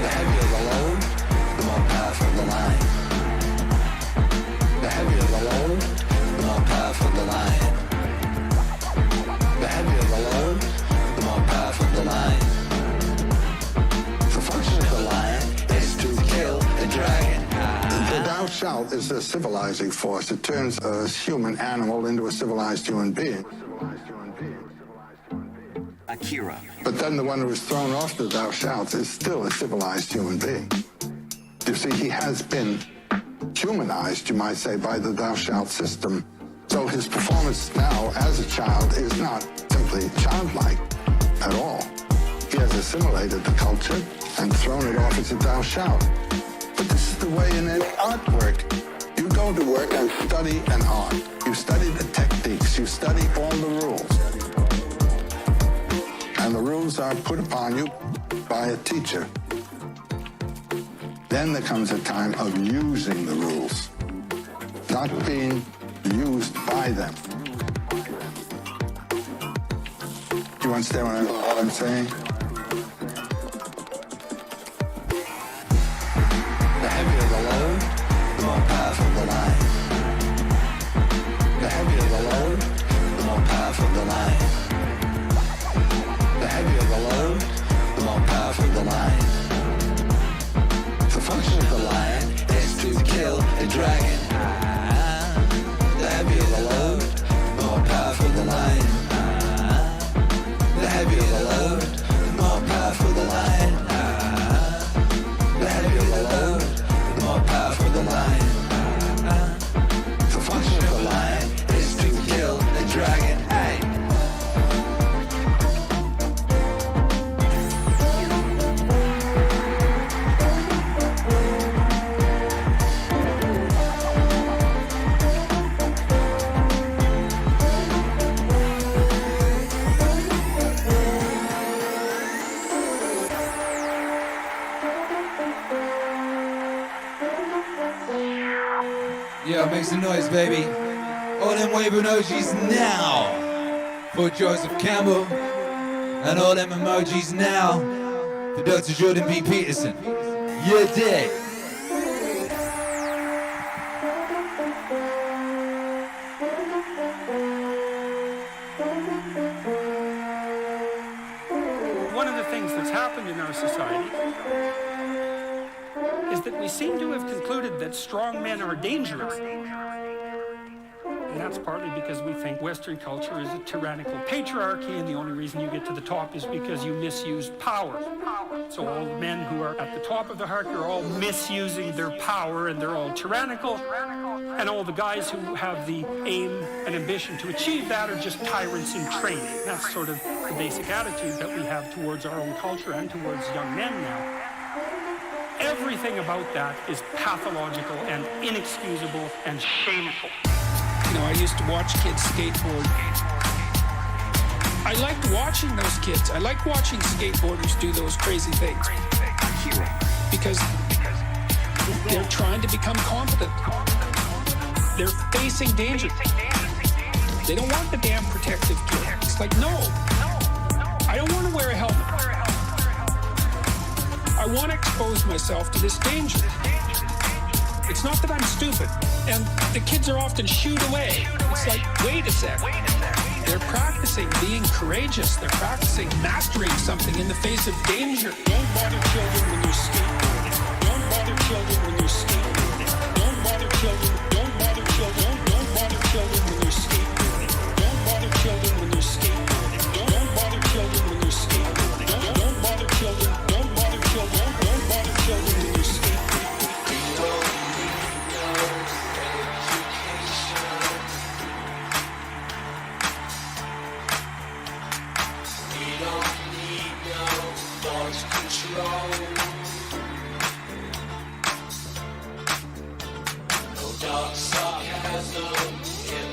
The heavier the load, the more powerful the lion. The heavier the load, the more powerful the lion. The heavier the load, the more powerful the lion. The function of the lion is to kill the dragon. The Thou Shalt is a civilizing force. It turns a human animal into a civilized human being. Akira. But then the one who is thrown off the Thou Shalt is still a civilized human being. You see, he has been humanized, you might say, by the Thou Shalt system. So his performance now as a child is not simply childlike at all. He has assimilated the culture and thrown it off as a Thou Shalt. But this is the way in artwork. You go to work and study an art. You study the techniques. You study all the rules. And the rules are put upon you by a teacher. Then there comes a time of using the rules, not being used by them. Do you understand what I'm saying? The heavier the load, the more more powerful the line. The heavier the load, the more powerful the line. The heavier the load, the more powerful the line. The function of the line is to kill a dragon. The heavier the load, the more powerful the line. The heavier the load, the more powerful the line. The heavier the load, the more powerful the line. The function of the line is to kill the dragon. Hey. Yeah, make some noise, baby. All them waving emojis now for Joseph Campbell, and all them emojis now for Dr. Jordan B. Peterson. You're dead. One of the things that's happened in our society is that we seem to have concluded that strong men are dangerous. And that's partly because we think Western culture is a tyrannical patriarchy, and the only reason you get to the top is because you misused power. So all the men who are at the top of the hierarchy are all misusing their power, and they're all tyrannical. And all the guys who have the aim and ambition to achieve that are just tyrants in training. That's sort of the basic attitude that we have towards our own culture and towards young men now. Everything about that is pathological and inexcusable and shameful. You know, I used to watch kids skateboard. I liked watching those kids. I liked watching skateboarders do those crazy things. Akira. Because they're trying to become competent. They're facing danger. They don't want the damn protective gear. It's like, no. I don't want to wear a helmet. I want to expose myself to this danger. It's not that I'm stupid. And the kids are often shooed away. It's like, wait a sec. They're practicing being courageous. They're practicing mastering something in the face of danger. Don't bother children when you're skateboarding. Don't bother children when you're skateboarding. Don't bother children. Don't bother children. Don't bother children when you're skateboarding. Don't bother children when you're skateboarding. Don't bother children when you're skateboarding. Don't bother children. Don't bother children. Don't bother children when you're skateboarding. Don't bother children when you're skateboarding.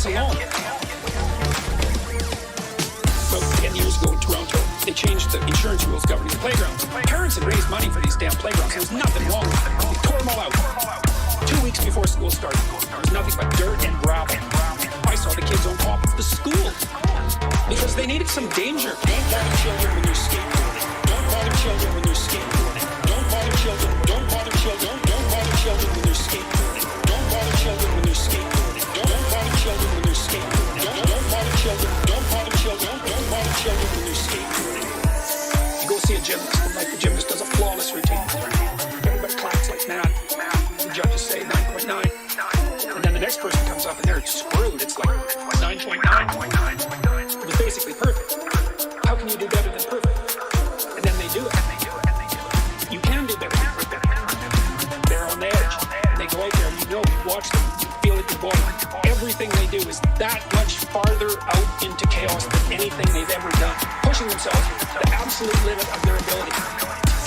alone. About 10 years ago in Toronto, they changed the insurance rules governing the playgrounds. Parents had raised money for these damn playgrounds. There was nothing wrong with them. They tore them all out. 2 weeks before school started, there was nothing but dirt and gravel. I saw the kids on top of the school because they needed some danger. Don't bother children when you're skateboarding. Don't bother children when you're skateboarding. Don't bother children. Don't bother children. Don't bother children when you're skateboarding. Don't bother children when you're skateboarding. Don't bother children when you're skateboarding. Don't bother children. Don't bother children. Don't bother children when you're skateboarding. You go see a gymnast, and like the gymnast does a flawless routine. Everybody claps like mad. The judges say 9.9. And then the next person comes up and they're screwed. It's like 9.9. It was basically perfect. How can you do better than perfect? And then they do it. You can do better than perfect. They're on the edge. And they go out there and you watch them, you feel it in your body. Everything they do is that much farther out into chaos than anything they've ever done. Pushing themselves to the absolute limit of their ability.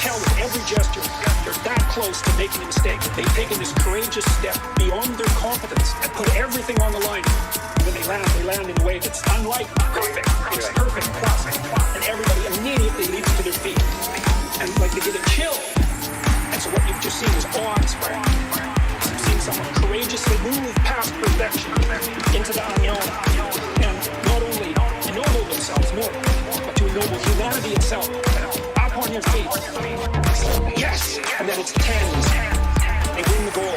Tell with every gesture, they're that close to making a mistake. They've taken this courageous step beyond their competence and put everything on the line. And when they land in a way that's unlike perfect. It's perfect plus. And everybody immediately leaps to their feet. And like they get a chill. And so what you've just seen is awe-inspiring. You've seen someone courageously move past perfection into the unknown. And not only ennoble themselves more, but to ennoble humanity itself. Up on your feet. Yes! And then it's 10s. They win the goal.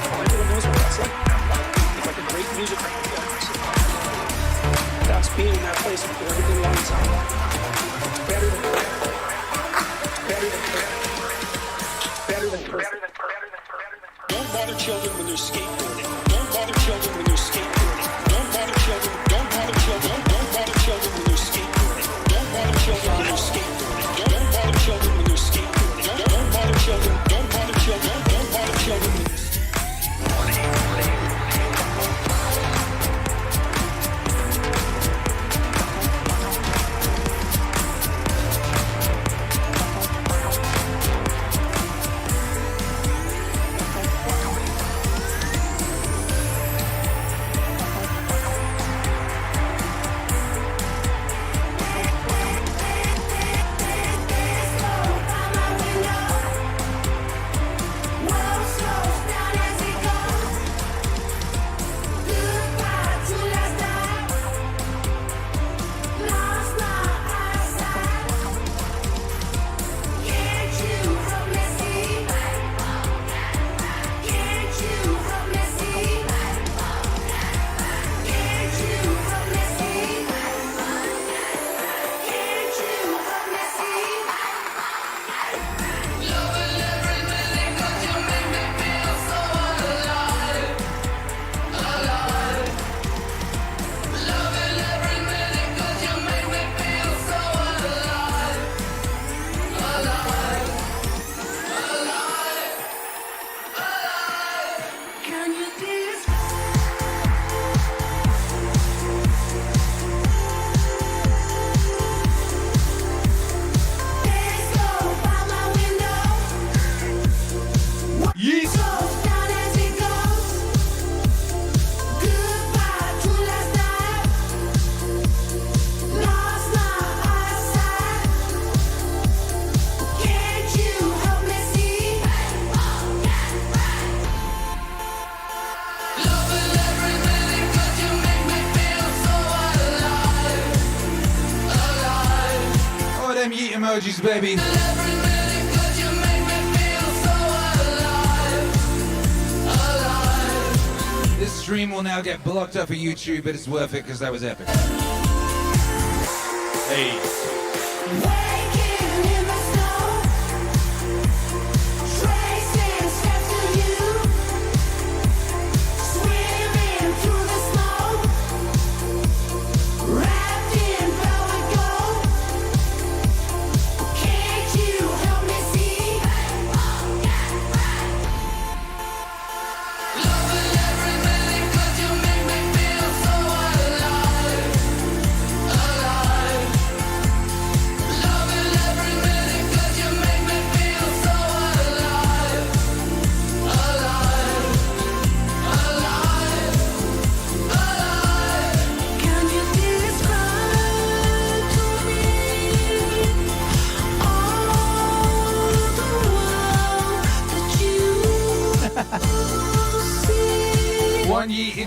Well, everyone knows what that's like. It's like a great music performance. That's being in that place where everything lines up. It's better than perfect. Better than perfect. Better than perfect. Don't bother children when they're skateboarding. Don't bother children when they're skateboarding. Don't bother children. Don't bother children. Don't bother children when they're skateboarding. Don't bother children when they're skateboarding. Don't bother children when they're skateboarding. Don't bother children. Don't bother children. Don't bother children when they're skateboarding. Emojis, baby. This stream will now get blocked up for YouTube, but it's worth it because that was epic. Hey. Love it.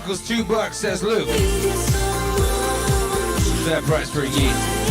equals $2, says Luke. Fair price for a yeet.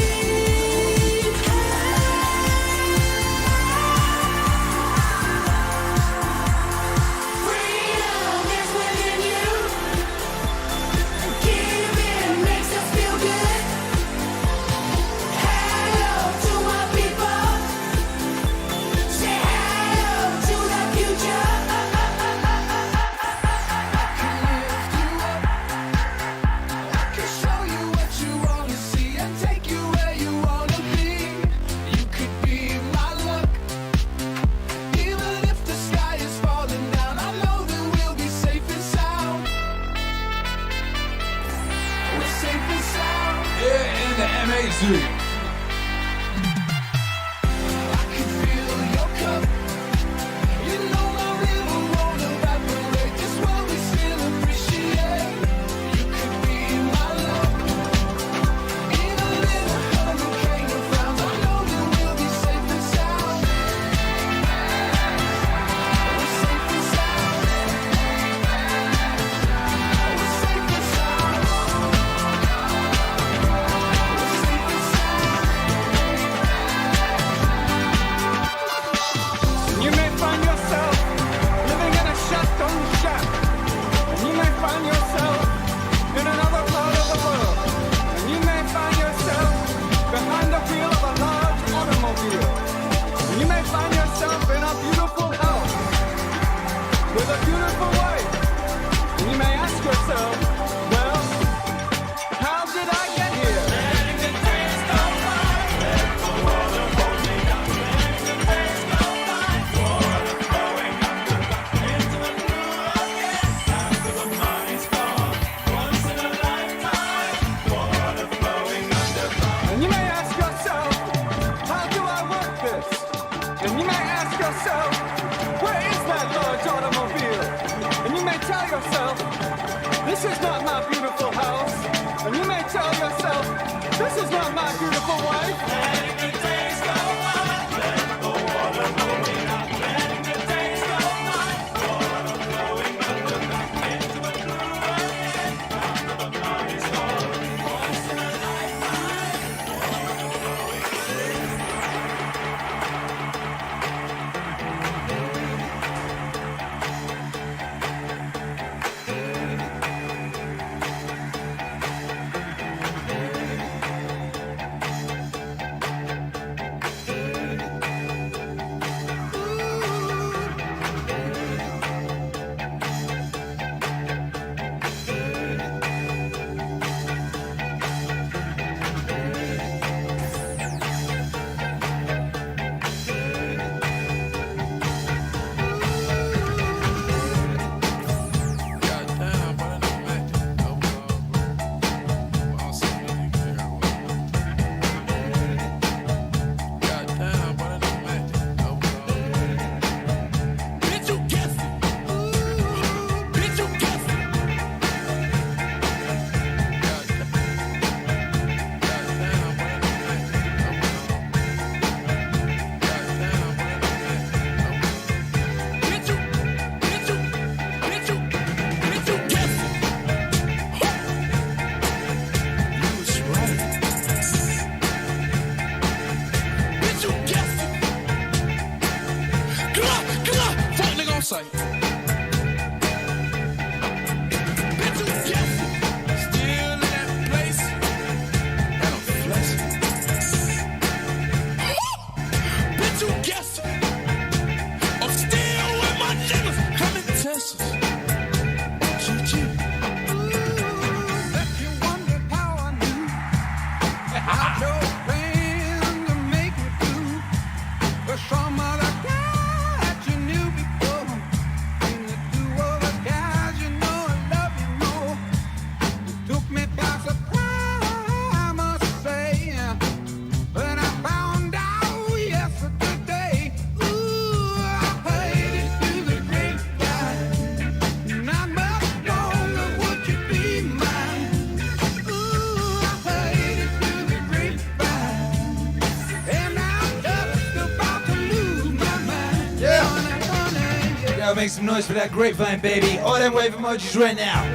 Make some noise for that grapevine, baby. All them wave emojis right now.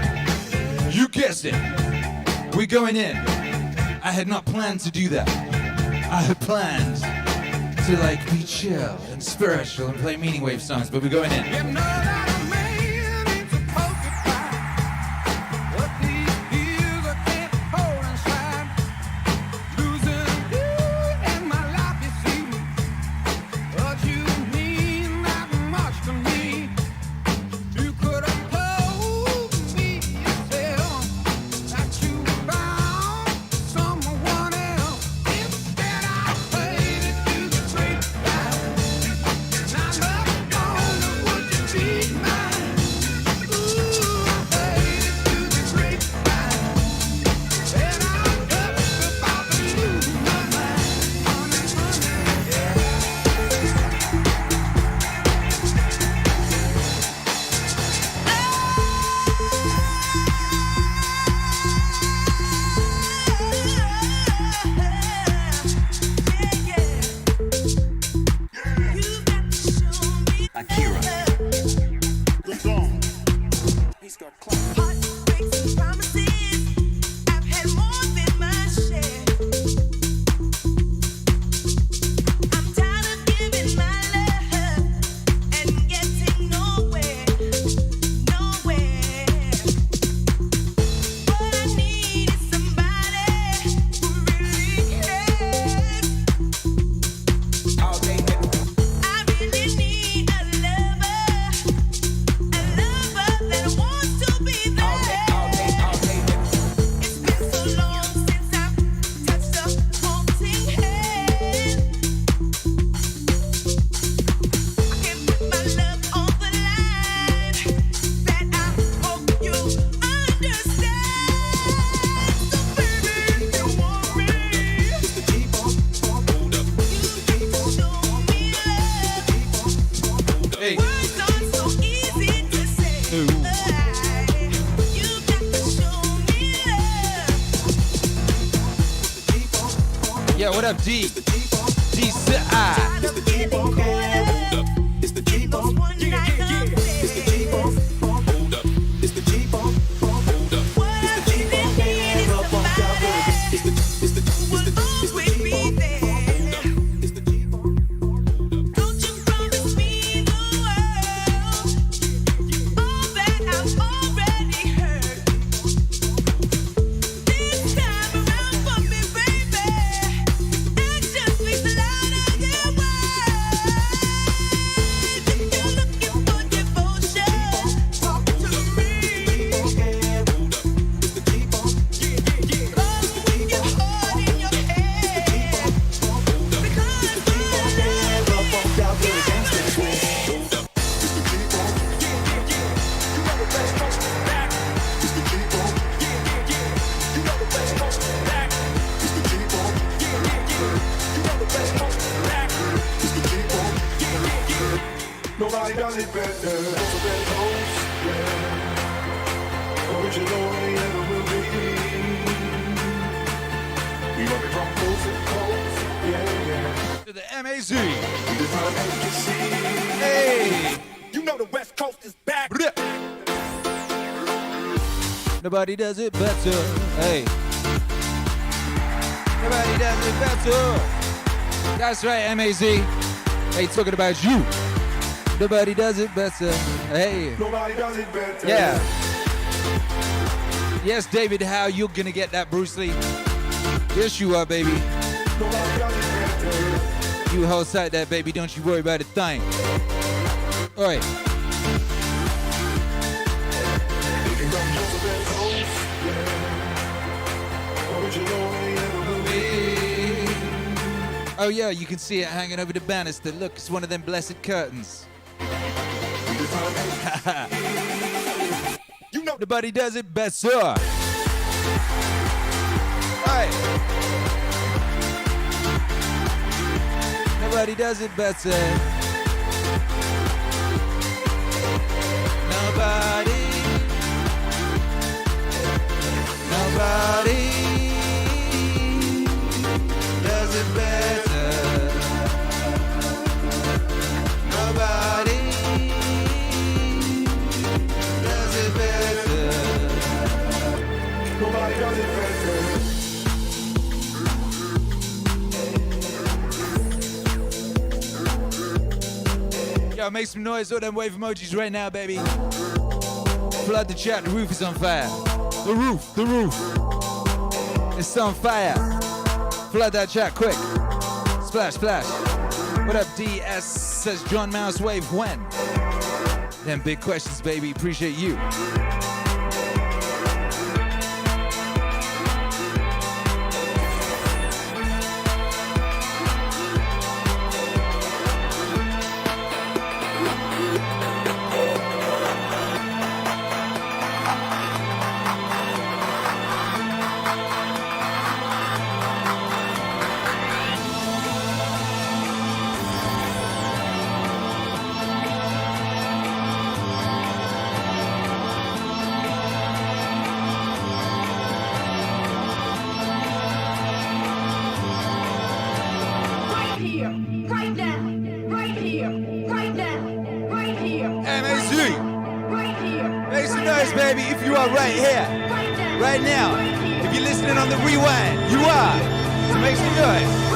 You guessed it. We're going in. I had not planned to do that. I had planned to like be chill and spiritual and play Meaningwave songs, but we're going in. You know that a man ain't supposed to cry. What these years I can't hold inside. Losing you in my life, you see. But you mean that much to me. You could have told me yourself that you found someone else. Instead, I played it to the grapevine. And I love gonna would you be mine? Ooh, I played it to the grapevine. And I just about to lose my mind. Honey, yeah. Akira. Good song. He's got class. Heartbreaks and promises, I've had more than my share. I'm tired of giving my love and getting nowhere. What I need is somebody who really cares. All day, I really need a lover that wants to be there. all day, all day. It's been so long since I've touched a haunting hand. I can't put my love on the line. That I hope you understand. So baby, if you want me, It's the G-Ball. Hold up. you show me love. Hey. Words aren't so easy to say. You got to show me love. Yeah, what up, D? D-C-I. Tired of getting caught up It's the in G-Ball. those one night It's the G-Ball. Hold up. It's the G-Ball. Hold up. What I really need is somebody It's the who will always be there. It's the G-Ball. Don't you promise me the world, all that I've already heard. This time around for me, baby, action speaks louder than words. If you're looking for devotion, talk to me. It's the G-Ball. Close with your heart in your head, because my love Nobody does it better. Original and ever will be. We love it from coast to coast. Yeah. To the MAZ. We just wanna make you see. Hey. You know the West Coast is back. Nobody does it better. Hey. Nobody does it better. That's right, MAZ. Hey, talking about you. Nobody does it better. Hey. Nobody does it better. Yeah. Yes, David, how you gonna get that, Bruce Lee? Yes, you are, baby. Nobody does it better. You hold tight there, baby. Don't you worry about a thing. All right. We can come closer than coast. Yeah. Original and ever will be. Oh yeah, you can see it hanging over the banister. Look, it's one of them blessed curtains. You know Nobody does it better. Hey. Nobody does it better. Nobody. Nobody does it better. Nobody does it better. Yo, make some noise, all them wave emojis right now, baby. Flood the chat, the roof is on fire. The roof. It's on fire. Flood that chat quick. Splash, splash. What up, DS? Says John Mouse Wave when? Them big questions, baby. Appreciate you. Baby, if you are right here, right now, if you're listening on the rewind, you are. So make some noise.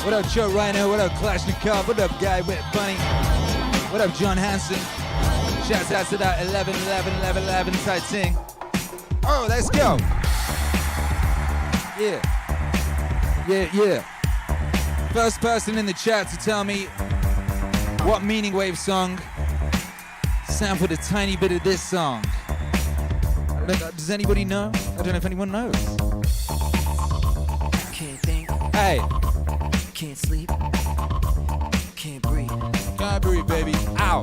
What up, Joe Rhino? What up, Kalashnikov? What up, Guy with Bunny? What up, John Hansen? Shouts out to that 11 type thing. Oh, let's go. Yeah. First person in the chat to tell me what Meaningwave song sampled a tiny bit of this song. Does anybody know? I don't know if anyone knows. Can't think. Hey. Can't sleep. Can't breathe. Can't breathe, baby. Ow.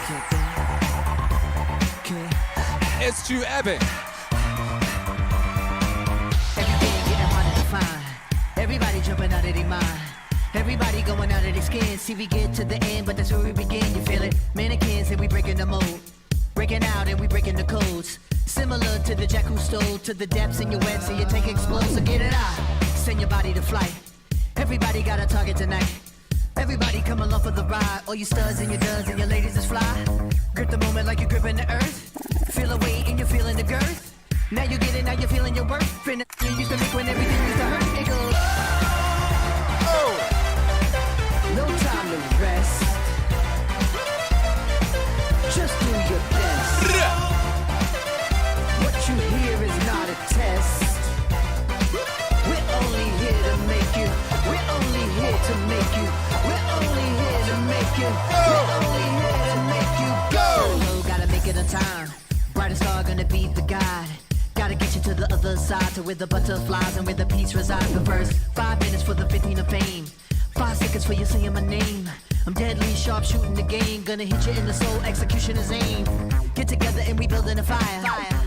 Can't think. Can't. It's too epic. Everything getting harder to find. Everybody jumping out of their mind. Everybody going out of their skin. See, we get to the end, but that's where we begin. You feel it? Mannequins and we breaking the mold. Breaking out and we breaking the codes. Similar to the jack who stole to the depths in your web, so you take explode, so get it out. Send your body to flight. Everybody got a target tonight. Everybody come along for the ride. All you studs and your duds and your ladies is fly. Grip the moment like you're gripping the earth. Feel a weight and you're feeling the girth. Now you get it, now you're feeling your worth. Finna you used to make when everything used to hurt. It goes. Oh. No time to rest. Just do your best. What you hear is not a test. We're only here to make you. We're only here to make you. We're only here to make you. We're only here to make you go. Solo, gotta make it on time. Brightest star gonna be the guide. Gotta get you to the other side, to where the butterflies and where the peace resides. But first, 5 minutes for the 15 of fame. 5 seconds for you saying my name. I'm deadly sharp shooting the game. Gonna hit you in the soul, execution is aim. Get together and we building a fire.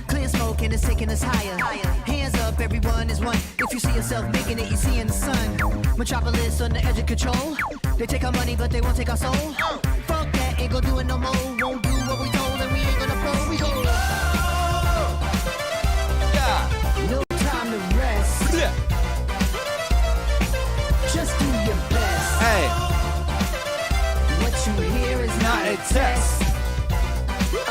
Clear smoke and it's taking us higher. Hands up, everyone is one. If you see yourself making it, you see in the sun. Metropolis on the edge of control. They take our money, but they won't take our soul. Fuck that, ain't gonna do it no more. Won't do what we told and we ain't gonna blow. We go. No time to rest. Just do your best. Hey. What you hear is Not a test. We're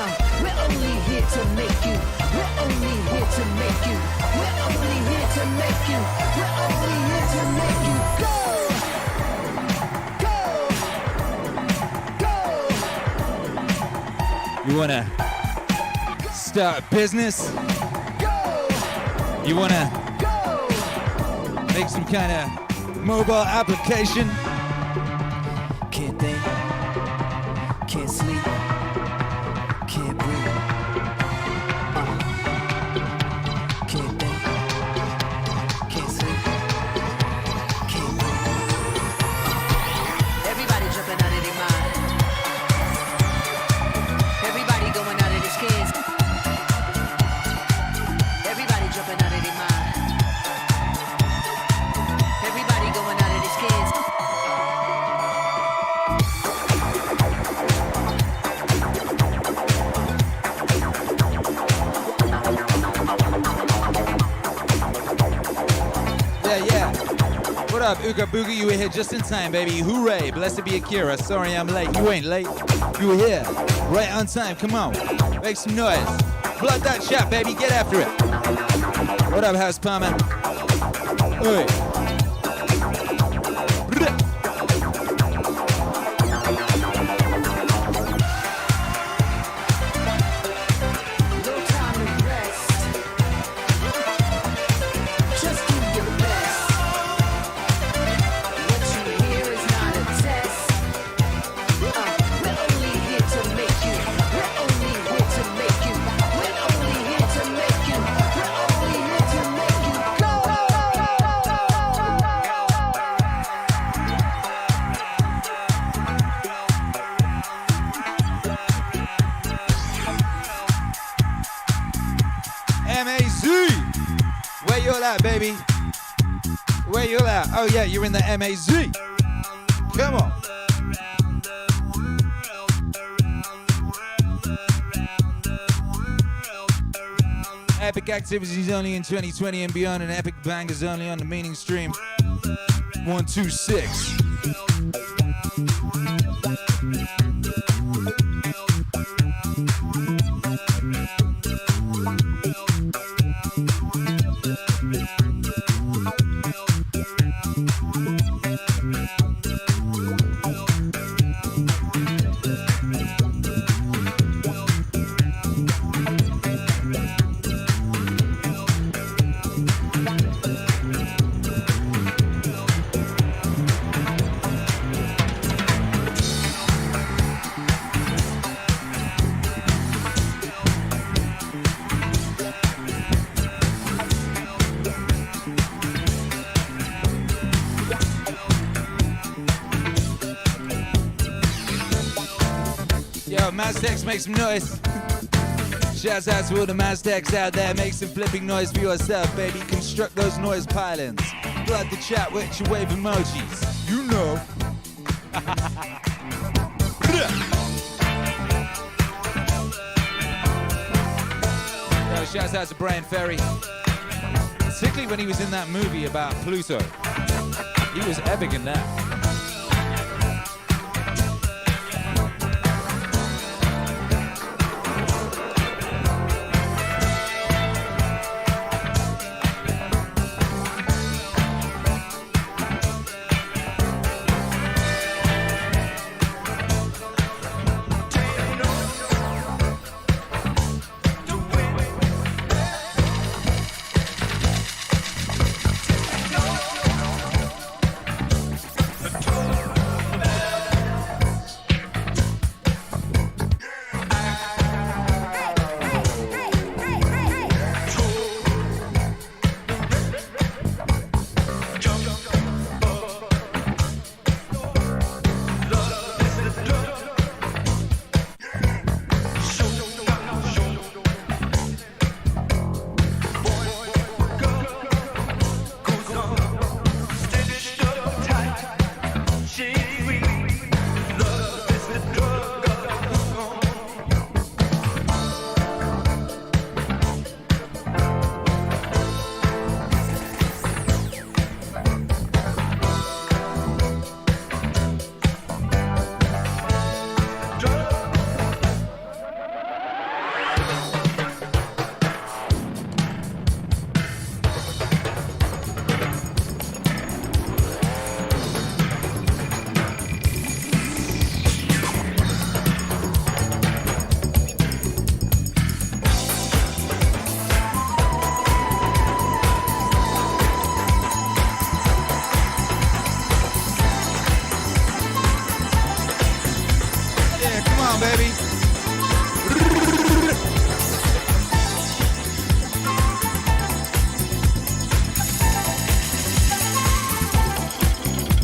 only here to make you. We're only here to make you. We're only here to make you. We're only here to make you go. Go. Go. You wanna start a business? You wanna make some kind of mobile application? Can't think, can't sleep, can't breathe. Can't think, can't sleep, can't breathe. Everybody jumping out of their mind. Everybody going out of their skins. Everybody jumping out of their mind. Everybody going out of their skins. Yeah. What up, Ooga Booga? You were here just in time, baby. Hooray. Blessed be Akira. Sorry I'm late. You ain't late. You were here. Right on time. Come on. Make some noise. Flood that chat, baby. Get after it. What up, House Palmer? Oi. No time to rest. Just do your best. What you hear is not a test. We're only here to make you. We're only here to make you. We're only here to make you. We're only here to make you go. MAZ! Where you all at, baby? Where you all at? Oh yeah, you're in the MAZ. Come on. Epic activities only in 2020 and beyond, and epic bangers only on the Meaning stream. 126. Maztecs, make some noise. Shouts out to all the Maztecs out there. Make some flipping noise for yourself, baby. Construct those noise pylons. Flood the chat with your wave emojis. You know. Yo, shouts out to Brian Ferry. Particularly when he was in that movie about Pluto. He was epic in that.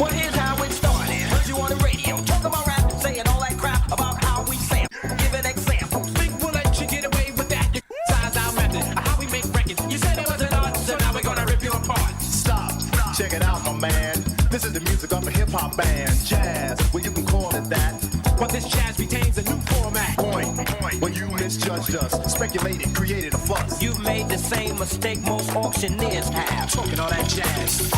Well, here's how it started. Heard you on the radio, talking about rap, saying all that crap about how we sample. Give an example. Think we'll let you get away with that? Your size our method, how we make records. You said it wasn't art, so now we're gonna rip you apart. Stop. Check it out, my man. This is the music of a hip-hop band. Jazz, well, you can call it that. But this jazz retains a new format. Point. Well, you misjudged us. Speculated, created a fuss. You've made the same mistake most auctioneers have. Talking all that jazz.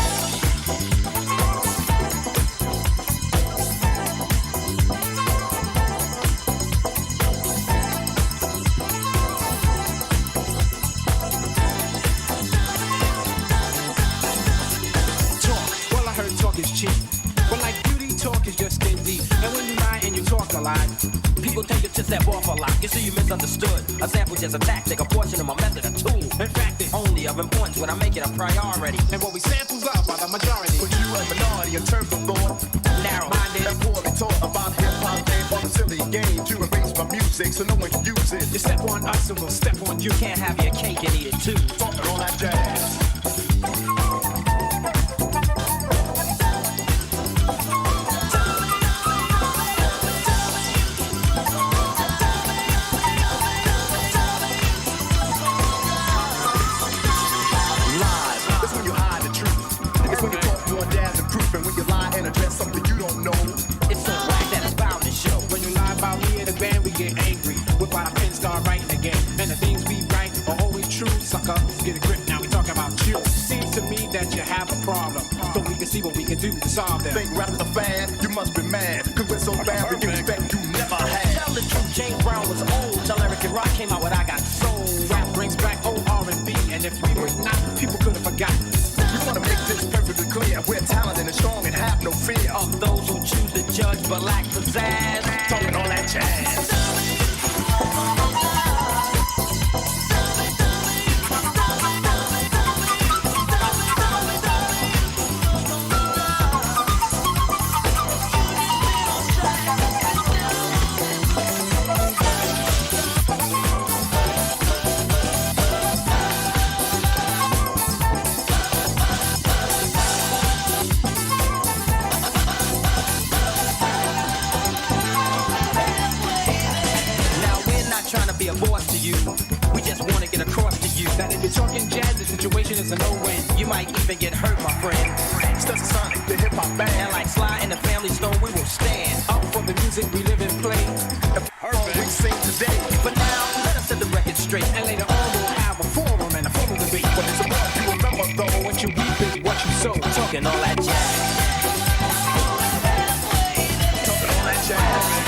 Talk is cheap, but like beauty, talk is just skin deep. And when you lie and you talk a lot, people tend to step off a lot. You see, you misunderstood. A sample just a tactic, a portion of my method, a tool. In fact, it's only of importance when I make it a priority. And what we samples up by the majority. But you a minority in terms of thought. Narrow-minded and poorly taught about hip-hop game on a silly game to erase my music so no one can use it. You step on us and we'll step on you. Can't have your cake and eat it too. Talking all that jazz. Get angry, whip out a pen, start writing again. And the things we write are always true, sucker. Get a grip, now we talking about you. Seems to me that you have a problem, but we can see what we can do to solve them. Think rappers are fad, you must be mad, cause we're so bad we can expect you never had. Tell the truth, James Brown was old. Tell Eric and Rock came out with I Got Soul. Rap brings back old R&B, and if we were not, people could have forgotten. We wanna make this perfectly clear, we're talented and strong and have no fear of those who choose to judge but lack pizzazz. Talking all that jazz. Be a boss to you. We just want to get across to you that if you're talking jazz, the situation is a no-win. You might even get hurt, my friend. Stetson Sonic, the hip-hop band. And like Sly in the Family Stone, we will stand up for the music we live and play. Perfect. We sing today. But now, let us set the record straight. And later on, we'll have a forum and a formal debate. But it's about you remember, though, what you reap is what you sow. Talking all that jazz. Talking all that jazz.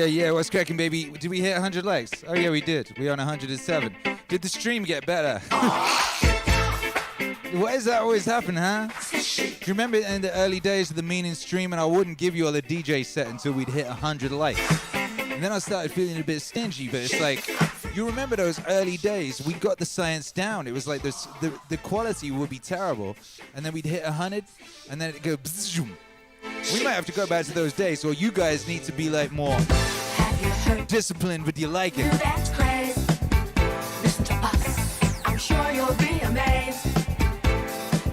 Yeah, what's cracking, baby? Did we hit 100 likes? Oh, yeah, we did. We're on 107. Did the stream get better? Why does that always happen, huh? Do you remember in the early days of the Meaning stream, and I wouldn't give you all the DJ set until we'd hit 100 likes? And then I started feeling a bit stingy, but it's like, you remember those early days? We got the science down. It was like this, the quality would be terrible, and then we'd hit 100, and then it'd go bzzzoom. We might have to go back to those days, or you guys need to be like more disciplined with your liking. That's crazy. Listen to us. I'm sure you'll be amazed.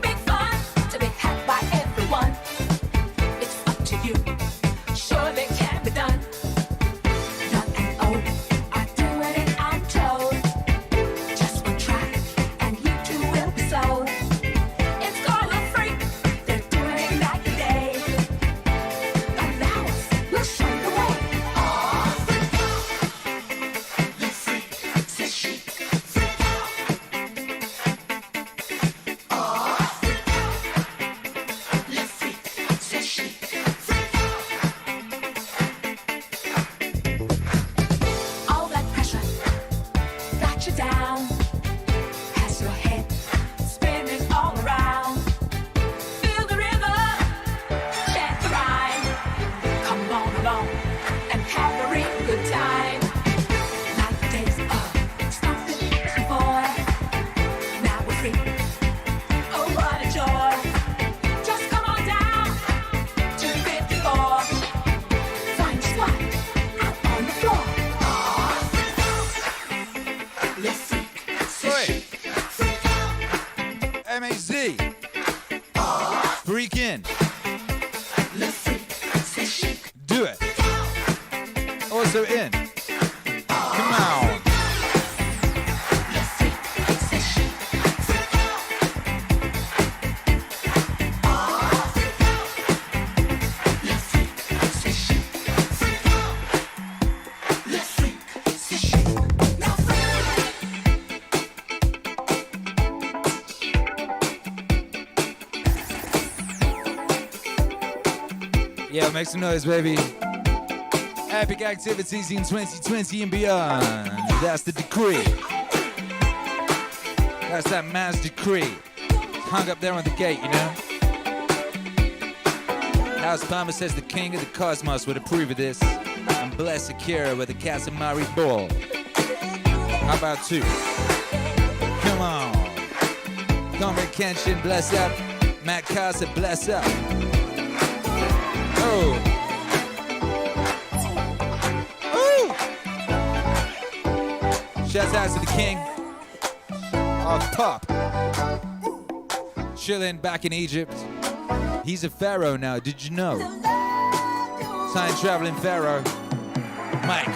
Big fun to be had by everyone. It's up to you. Surely can be done. Young and old are doing it, I'm told. Just one try, and you too will be sold. It's called a freak. They're doing it night and day. Allow us, we'll show the way. put you down. Has your head spinning all around. Feel the rhythm, chant the rhyme. Come on along and have a real good time. Like the days of stomping before. Now we're free. Oh, what a joy. Just come on down to 54. Find your spot out on the floor. Let's see. MAZ. Freak in. Let's see. Say shake. Do it. Also in. Come on. Let's see. Say shake. Let's see. Say shake. Let's see. Say shake. Now Yeah, make some noise, baby. Epic activities in 2020 and beyond. That's the decree. That's that man's decree. Hung up there on the gate, you know? House Palmer says the king of the cosmos would approve of this. And bless Akira with a Casamari ball. How about two? Come on. Comrade Kenshin, bless up. Matt Casa, bless up. Oh. Ooh. Shouts out to the king of pop. Chilling back in Egypt. He's a pharaoh now, did you know? Time traveling pharaoh. Mike.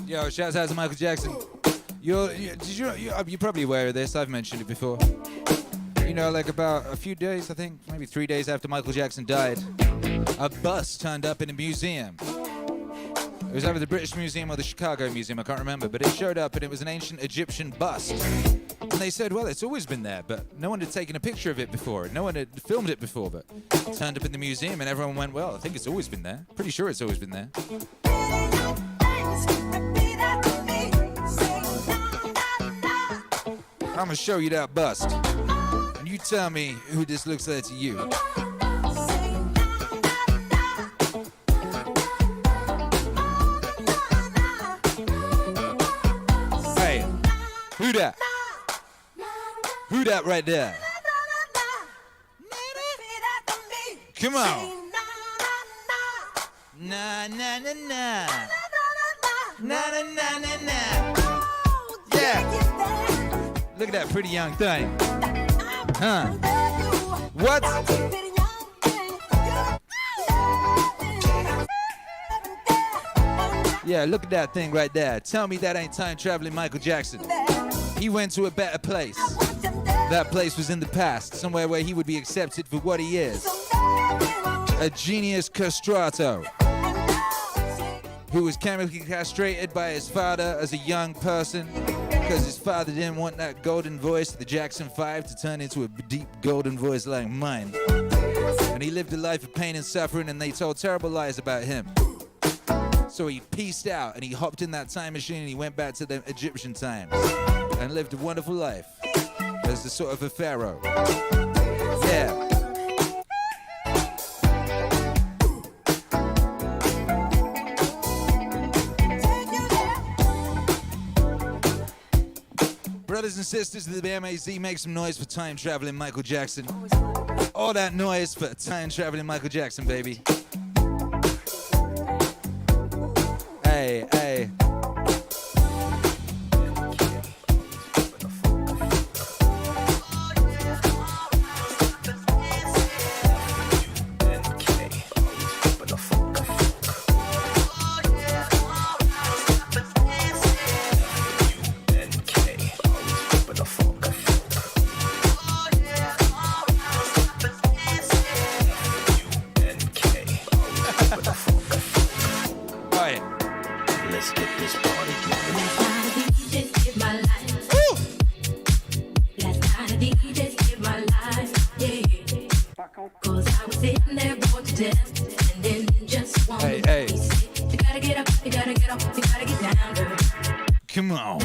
Yo, shouts out to Michael Jackson. You're probably aware of this. I've mentioned it before. You know, like about a few days, I think, maybe 3 days after Michael Jackson died, a bus turned up in a museum. It was either the British Museum or the Chicago Museum, I can't remember, but it showed up and it was an ancient Egyptian bust. And they said, well, it's always been there, but no one had taken a picture of it before. No one had filmed it before, but it turned up in the museum and everyone went, well, I think it's always been there. Pretty sure it's always been there. I'm gonna show you that bust. And you tell me who this looks like to you. Hey, who that? Who that right there? Come on. Na na na na. Na na na na na. Yeah. Look at that pretty young thing. Huh? What? Yeah, look at that thing right there. Tell me that ain't time-traveling Michael Jackson. He went to a better place. That place was in the past, somewhere where he would be accepted for what he is. A genius castrato who was chemically castrated by his father as a young person because his father didn't want that golden voice of the Jackson 5 to turn into a deep golden voice like mine. And he lived a life of pain and suffering, and they told terrible lies about him. So he peaced out and he hopped in that time machine and he went back to the Egyptian times and lived a wonderful life as the sort of a pharaoh. Yeah. Brothers and sisters of the BMAZ, make some noise for time-traveling Michael Jackson. All that noise for time-traveling Michael Jackson, baby. Hey, hey. Come on.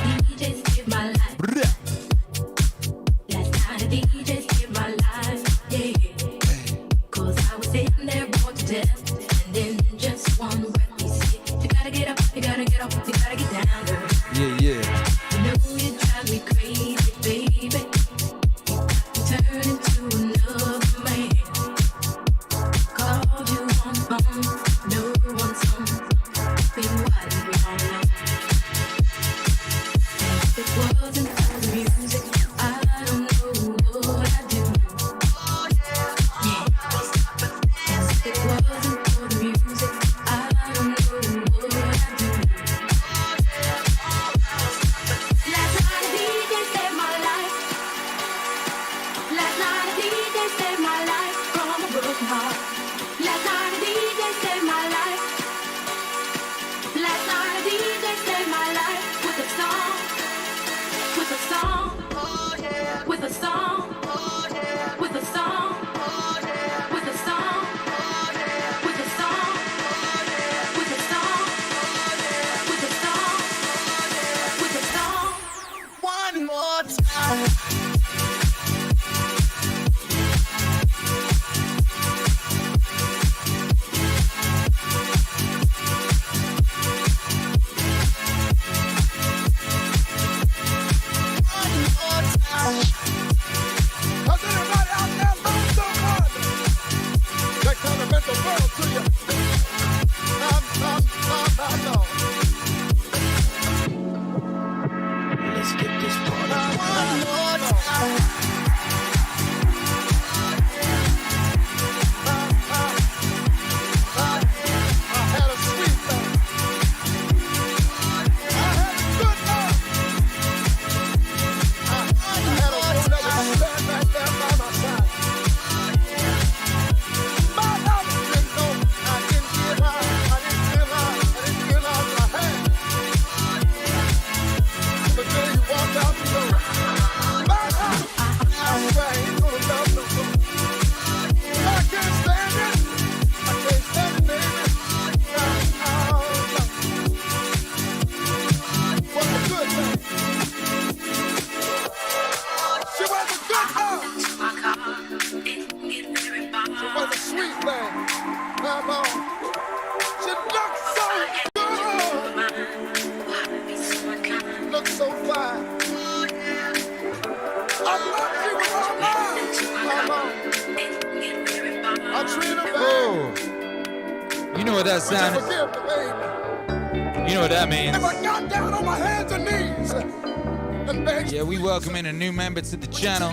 Yeah, we welcome in a new member to the channel.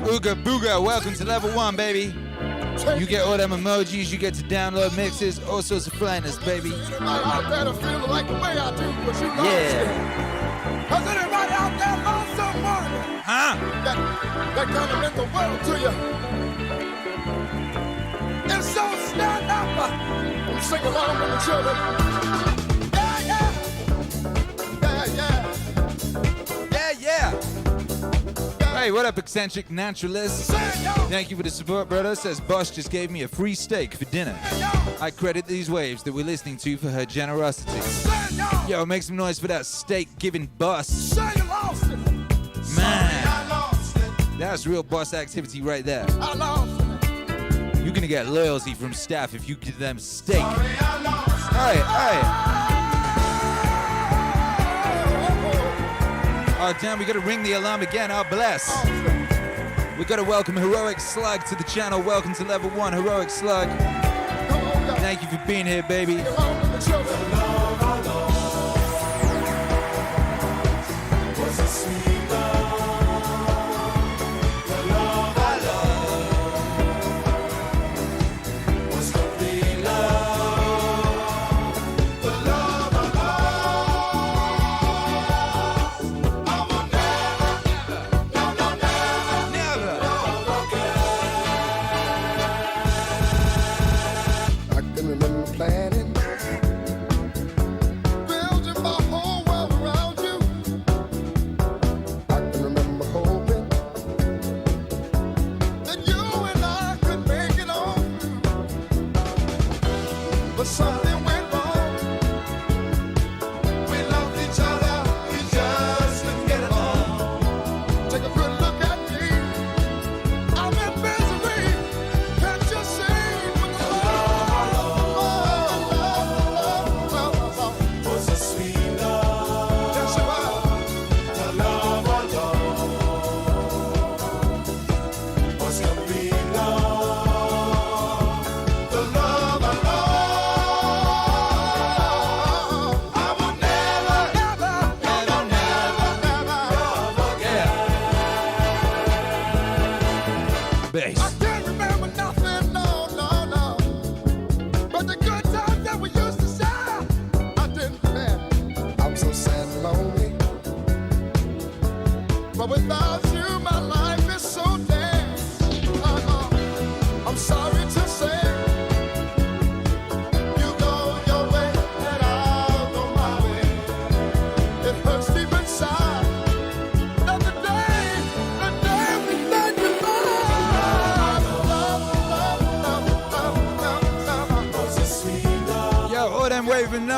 Ooga Booga, welcome to level 1, baby. You get all them emojis, you get to download mixes, all sorts of flyness, baby. Out there to feel like the way I do, but you lost Yeah. it. Has anybody out there lost someone? Huh? That kind of meant the world to you. And so stand up and sing along with the children. Hey, what up, eccentric naturalist? Thank you for the support, brother. Says Bosch just gave me a free steak for dinner. I credit these waves that we're listening to for her generosity. Yo, make some noise for that steak-giving boss. Man, that's real boss activity right there. You're gonna get loyalty from staff if you give them steak. Hey, hey. Oh, damn, we gotta ring the alarm again. Oh, bless. We gotta welcome Heroic Slug to the channel. Welcome to level 1, Heroic Slug. Thank you for being here, baby.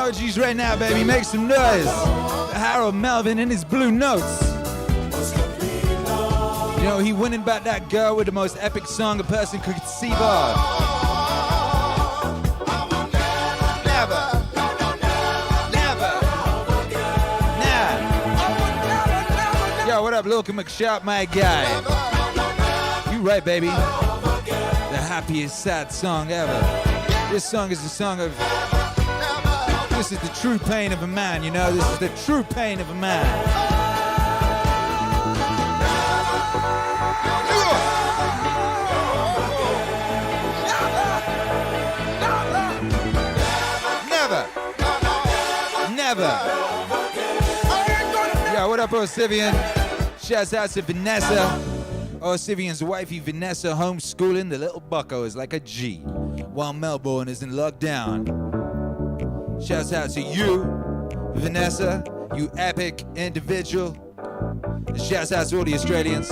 Emojis right now, baby. Make some noise. Harold Melvin and his blue notes. You know, he winning about that girl with the most epic song a person could conceive of. Never. Never. Nah. Yo, what up, Luke McSharp, my guy? You right, baby. The happiest sad song ever. This song is the song of... This is the true pain of a man, you know? This is the true pain of a man. Never. Never. Yo, what up, Osivian? Shouts out to Vanessa. Osivian's wifey, Vanessa, homeschooling the little buckos like a G, while Melbourne is in lockdown. Shouts out to you, Vanessa, you epic individual. And shouts out to all the Australians.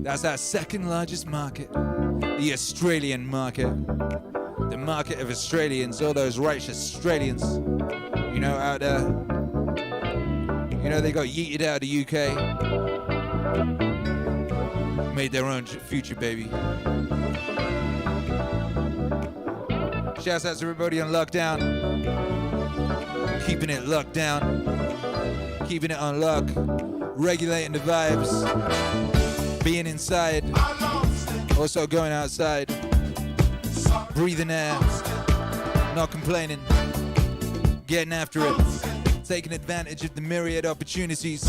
That's our second largest market, the Australian market. The market of Australians, all those righteous Australians, you know, out there. You know, they got yeeted out of the UK. Made their own future, baby. Shouts out to everybody on lockdown. Keeping it locked down. Keeping it on lock. Regulating the vibes. Being inside. Also going outside. Breathing air. Not complaining. Getting after it. Taking advantage of the myriad opportunities.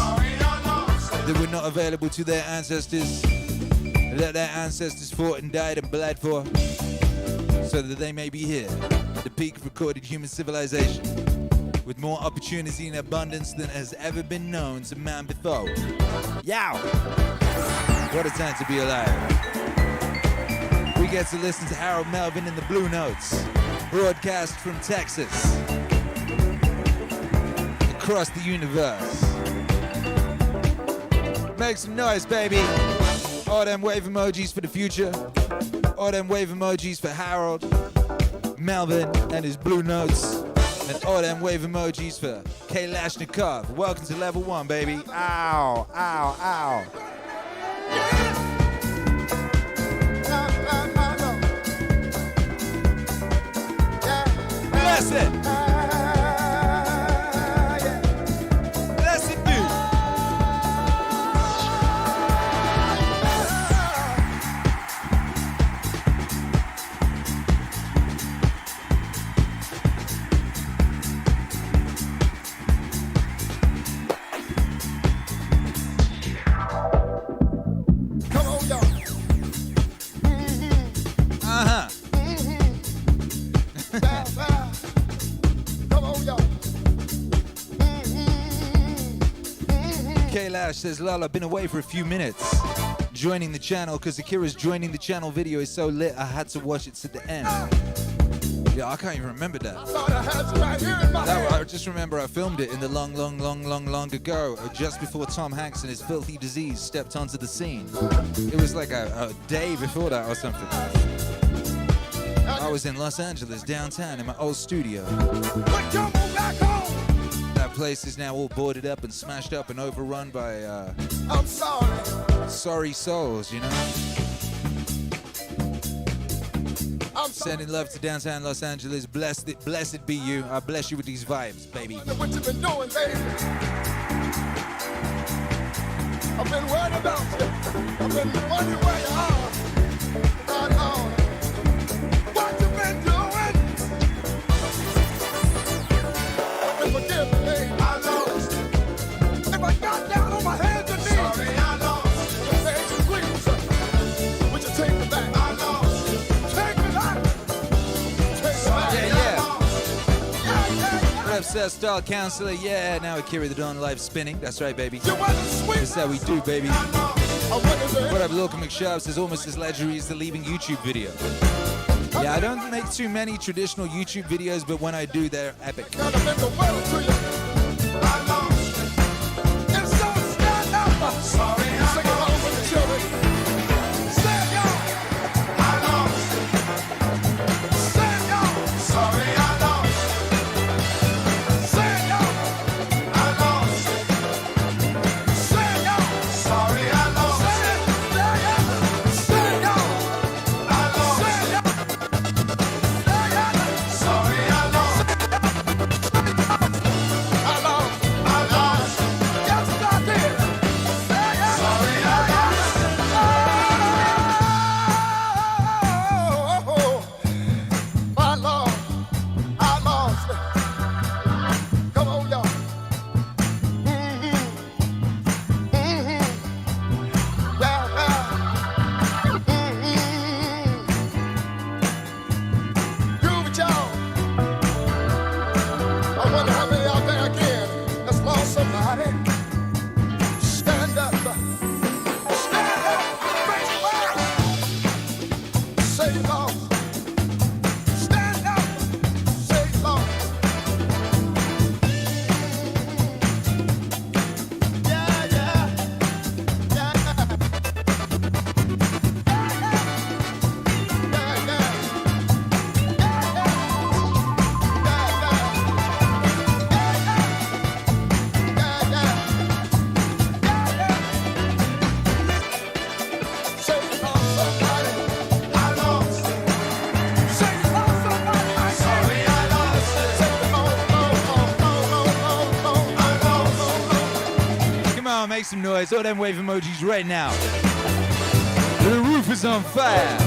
that were not available to their ancestors, that their ancestors fought and died and bled for, so that they may be here at the peak of recorded human civilization, with more opportunity and abundance than has ever been known to man before. Yow! What a time to be alive. We get to listen to Harold Melvin in the Blue Notes, broadcast from Texas, across the universe. Make some noise, baby. All them wave emojis for the future. All them wave emojis for Harold Melvin and his Blue Notes. And all them wave emojis for K. Lashnikov. Welcome to level 1, baby. Ow, ow, ow. Bless it. Bless it, dude. Come on, y'all. Uh-huh. Come on, y'all. K-Lash says, lol, I've been away for a few minutes joining the channel because Akira's joining the channel video is so lit I had to watch it to the end. Yeah, I can't even remember that. I just remember I filmed it in the long ago, just before Tom Hanks and his filthy disease stepped onto the scene. It was like a day before that or something. I was in Los Angeles, downtown, in my old studio. That place is now all boarded up and smashed up and overrun by I'm sorry souls, you know? I'm Sending love to downtown Los Angeles. Blessed be you. I bless you with these vibes, baby. What you been doing, baby? I've been worried about you. I've been wondering where you are. What you been doing? And forgive me, baby. I lost. If I got down on my hands and knees. Sorry, I lost. Baby, please, would you take me back? I lost. Take me back. Take me back. What up, Sir Star Counselor? Yeah, now Akira the Dawn live spinning. That's right, baby. That's how we do, baby. What up, Local McSharps is almost as legendary as the Leaving YouTube video. Yeah, I don't make too many traditional YouTube videos, but when I do, they're epic. Make some noise, all them wave emojis right now. The roof is on fire.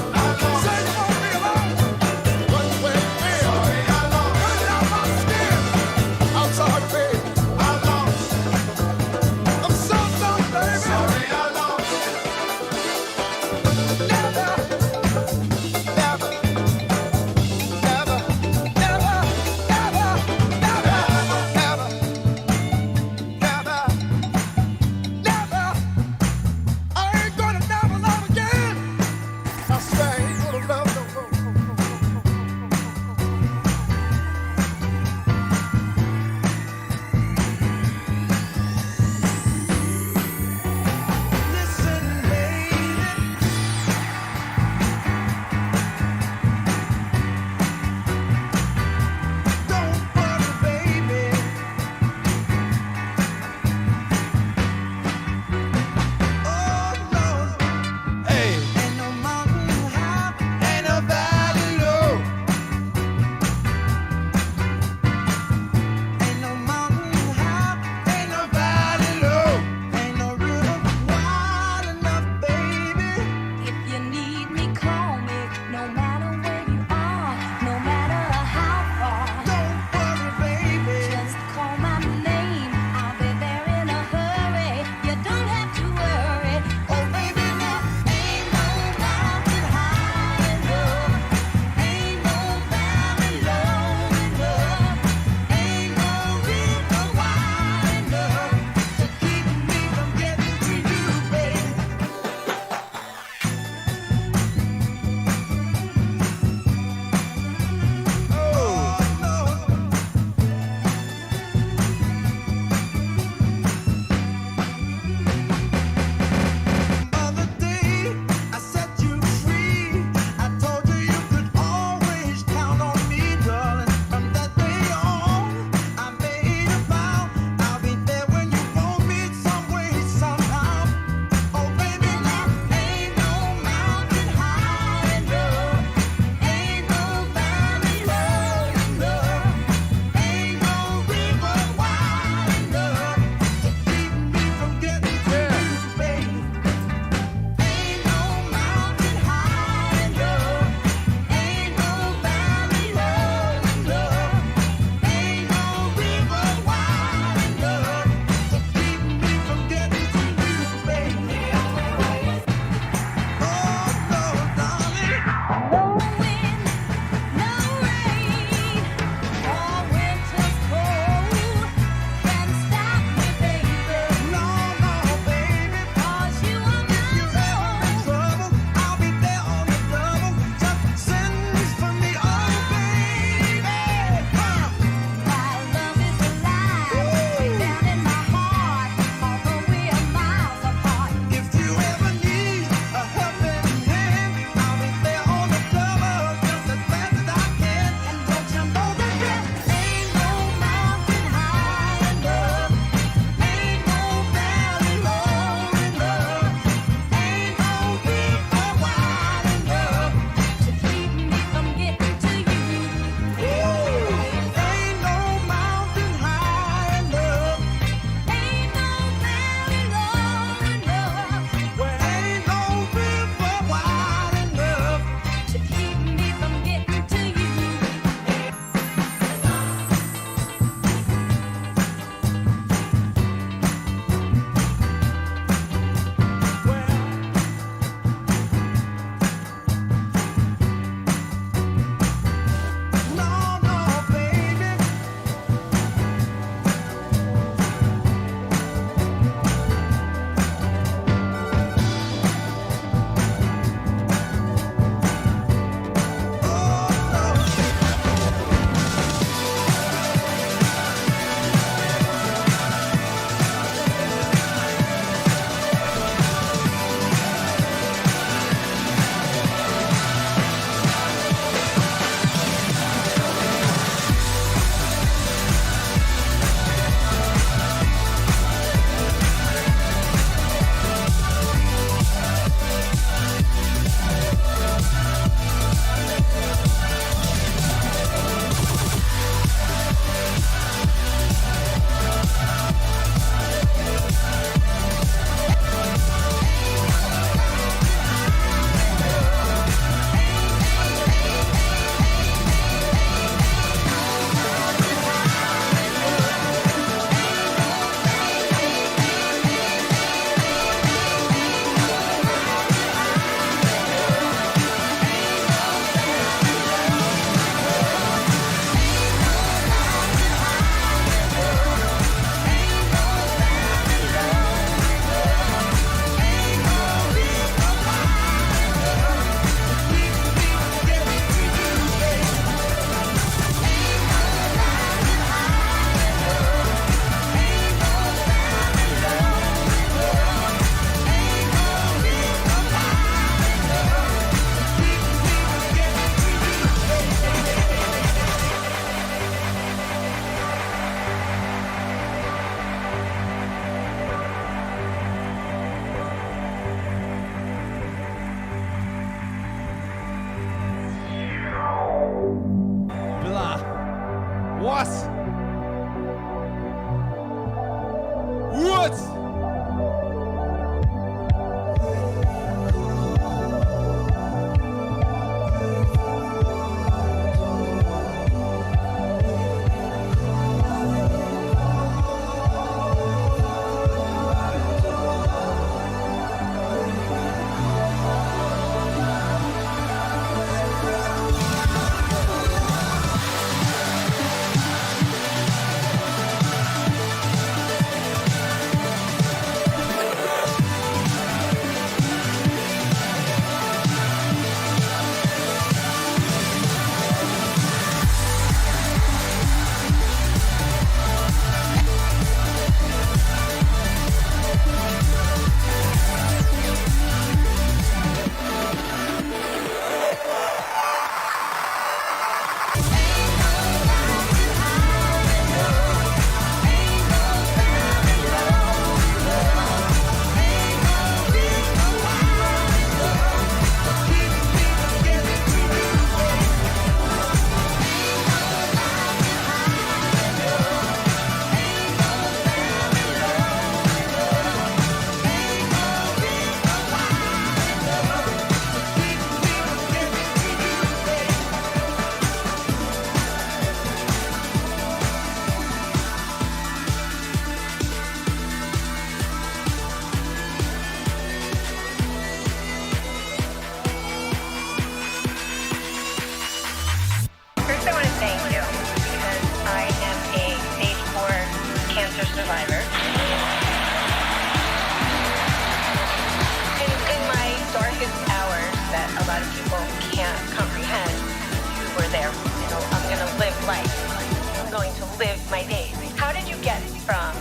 live my days. How did you get from,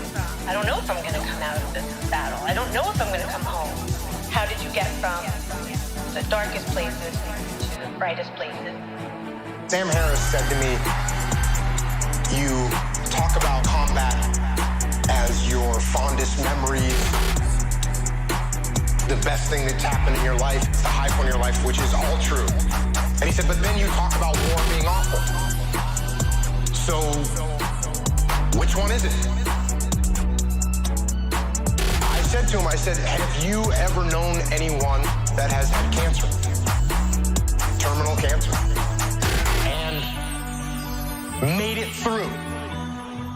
I don't know if I'm gonna come out of this battle, I don't know if I'm gonna come home. How did you get from the darkest places to the brightest places? Sam Harris said to me, you talk about combat as your fondest memories, the best thing that's happened in your life, the high point of your life, which is all true. And he said, but then you talk about war being awful. So, which one is it? I said to him, I said, have you ever known anyone that has had cancer? Terminal cancer. And made it through.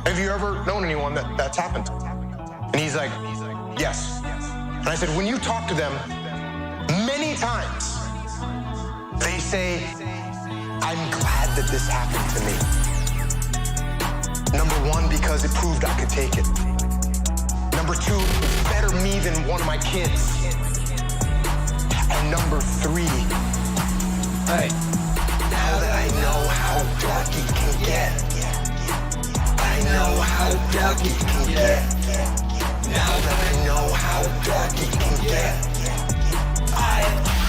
Have you ever known anyone that's happened? And he's like, yes. And I said, when you talk to them, many times, they say, I'm glad that this happened to me. Number one, because it proved I could take it. Number two, it's better me than one of my kids. And number three, hey, now that I know how dark it can get, I know how dark it can get. Now that I know how dark it can get, I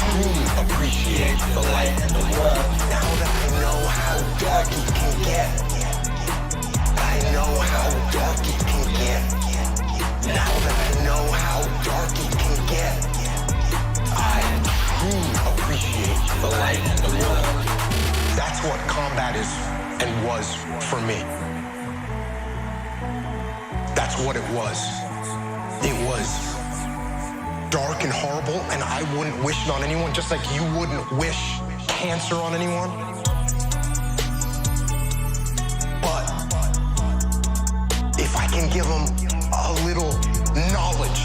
truly appreciate the light and the world. Now that I know how dark it can get, I know how dark it can get. Now that I know how dark it can get, I truly appreciate the light and the world. That's what combat is and was for me. That's what it was. It was dark and horrible, and I wouldn't wish it on anyone, just like you wouldn't wish cancer on anyone. But if I can give them a little knowledge,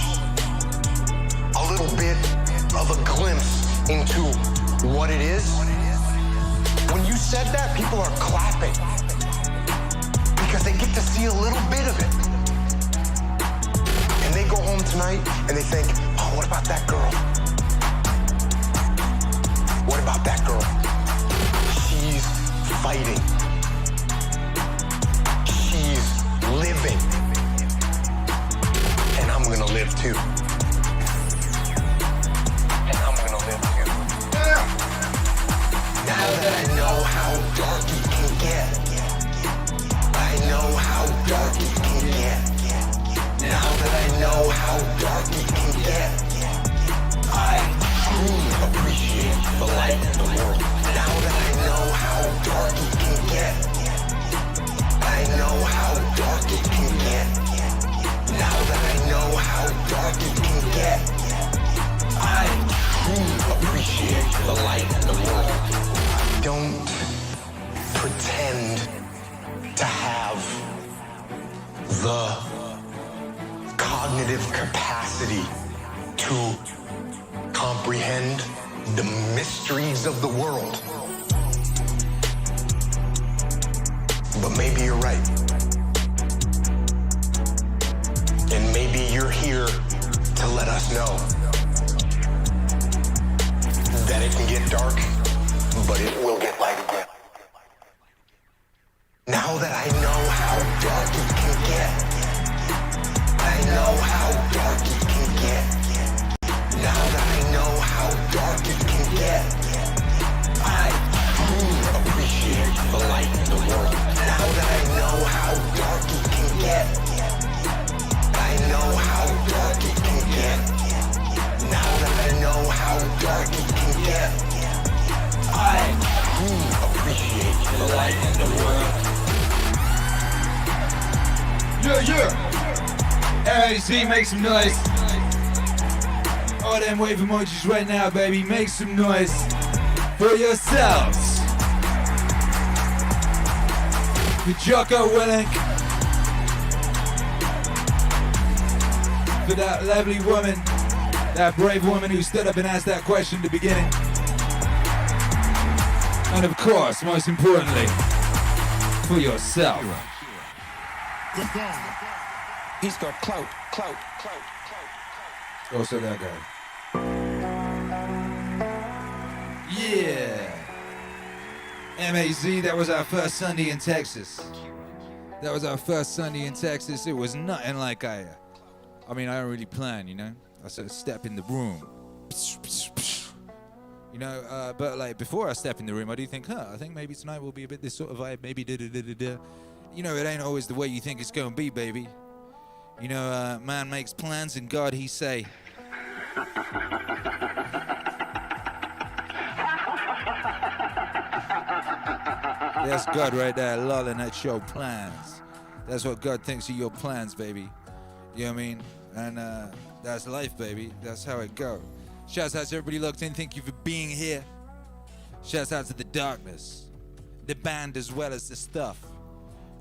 a little bit of a glimpse into what it is, when you said that, people are clapping because they get to see a little bit of it. And they go home tonight and they think, oh, what about that girl? What about that girl? She's fighting. She's living. And I'm gonna live too. And I'm gonna live too. Yeah. Now that I know how dark it can get, I know how dark it can get. Now that I know how dark it can get, I truly appreciate the light in the world. Now that I know how dark it can get, I know how dark it can get. Now that I know how dark it can get, I truly appreciate the light in the world. I don't pretend to have the cognitive capacity to comprehend the mysteries of the world. But maybe you're right. And maybe you're here to let us know that it can get dark, but it will get light again. Now that I know how dark it can get, I know how dark it can get. Now that I know how dark it can get, I truly appreciate the light in the world. Now that I know how dark it can get, I know how dark it can get. Now that I know how dark it can get, I truly appreciate the light in the world. Yeah, yeah. MAC, make some noise. All them wave emojis right now, baby. Make some noise for yourselves. For Jocko Willink. For that lovely woman, that brave woman who stood up and asked that question at the beginning. And of course, most importantly, for yourself. He's got clout. Also that guy. Yeah. MAZ, that was our first Sunday in Texas. That was our first Sunday in Texas. It was nothing like I don't really plan, you know? I sort of step in the room. You know, but like before I step in the room, I do think, I think maybe tonight will be a bit this sort of vibe, maybe da-da-da-da-da. You know, it ain't always the way you think it's gonna be, baby. You know, man makes plans and God he say. That's God right there, lolling at your plans. That's what God thinks of your plans, baby. You know what I mean? And that's life, baby. That's how it goes. Shouts out to everybody locked in. Thank you for being here. Shouts out to the darkness, the band as well as the stuff.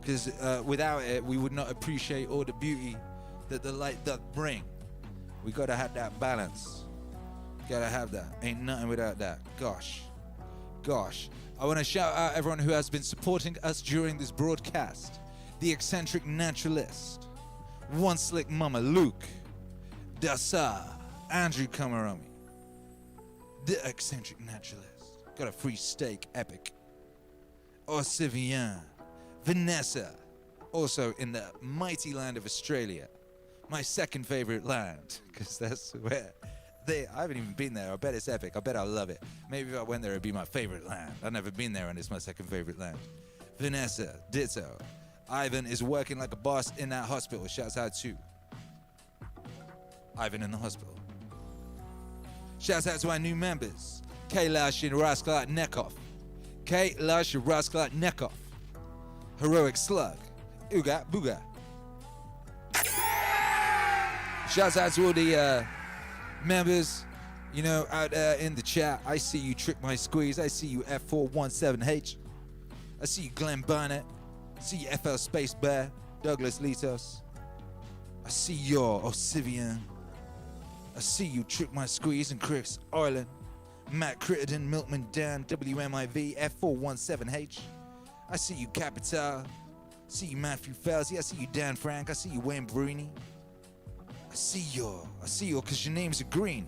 Because without it, we would not appreciate all the beauty that the light doth bring. We gotta have that balance. Gotta have that. Ain't nothing without that. Gosh. I want to shout out everyone who has been supporting us during this broadcast. The eccentric naturalist, One Slick Mama Luke, Dasa, Andrew Kamaromi, the eccentric naturalist, got a free steak epic, Osivian, Vanessa, also in the mighty land of Australia, my second favorite land, because that's where I haven't even been there. I bet it's epic. I bet I'll love it. Maybe if I went there, it'd be my favorite land. I've never been there, and it's my second favorite land. Vanessa, ditto. Ivan is working like a boss in that hospital. Shouts out to Ivan in the hospital. Shouts out to our new members. Kailash and Rasklat Nekov. Kailash and Rasklat Nekov. Heroic Slug. Uga Booga. Shouts out to all the members, you know, out there in the chat. I see you, Trick My Squeeze. I see you, F417H. I see you, Glenn Barnett. I see you, FL Space Bear, Douglas Litos. I see your Osivian. I see you, Trick My Squeeze and Chris Ireland. Matt Crittenden, Milkman Dan, WMIV, F417H. I see you, Capital. I see you, Matthew Felsey. I see you, Dan Frank. I see you, Wayne Bruni. I see you, because your names are green.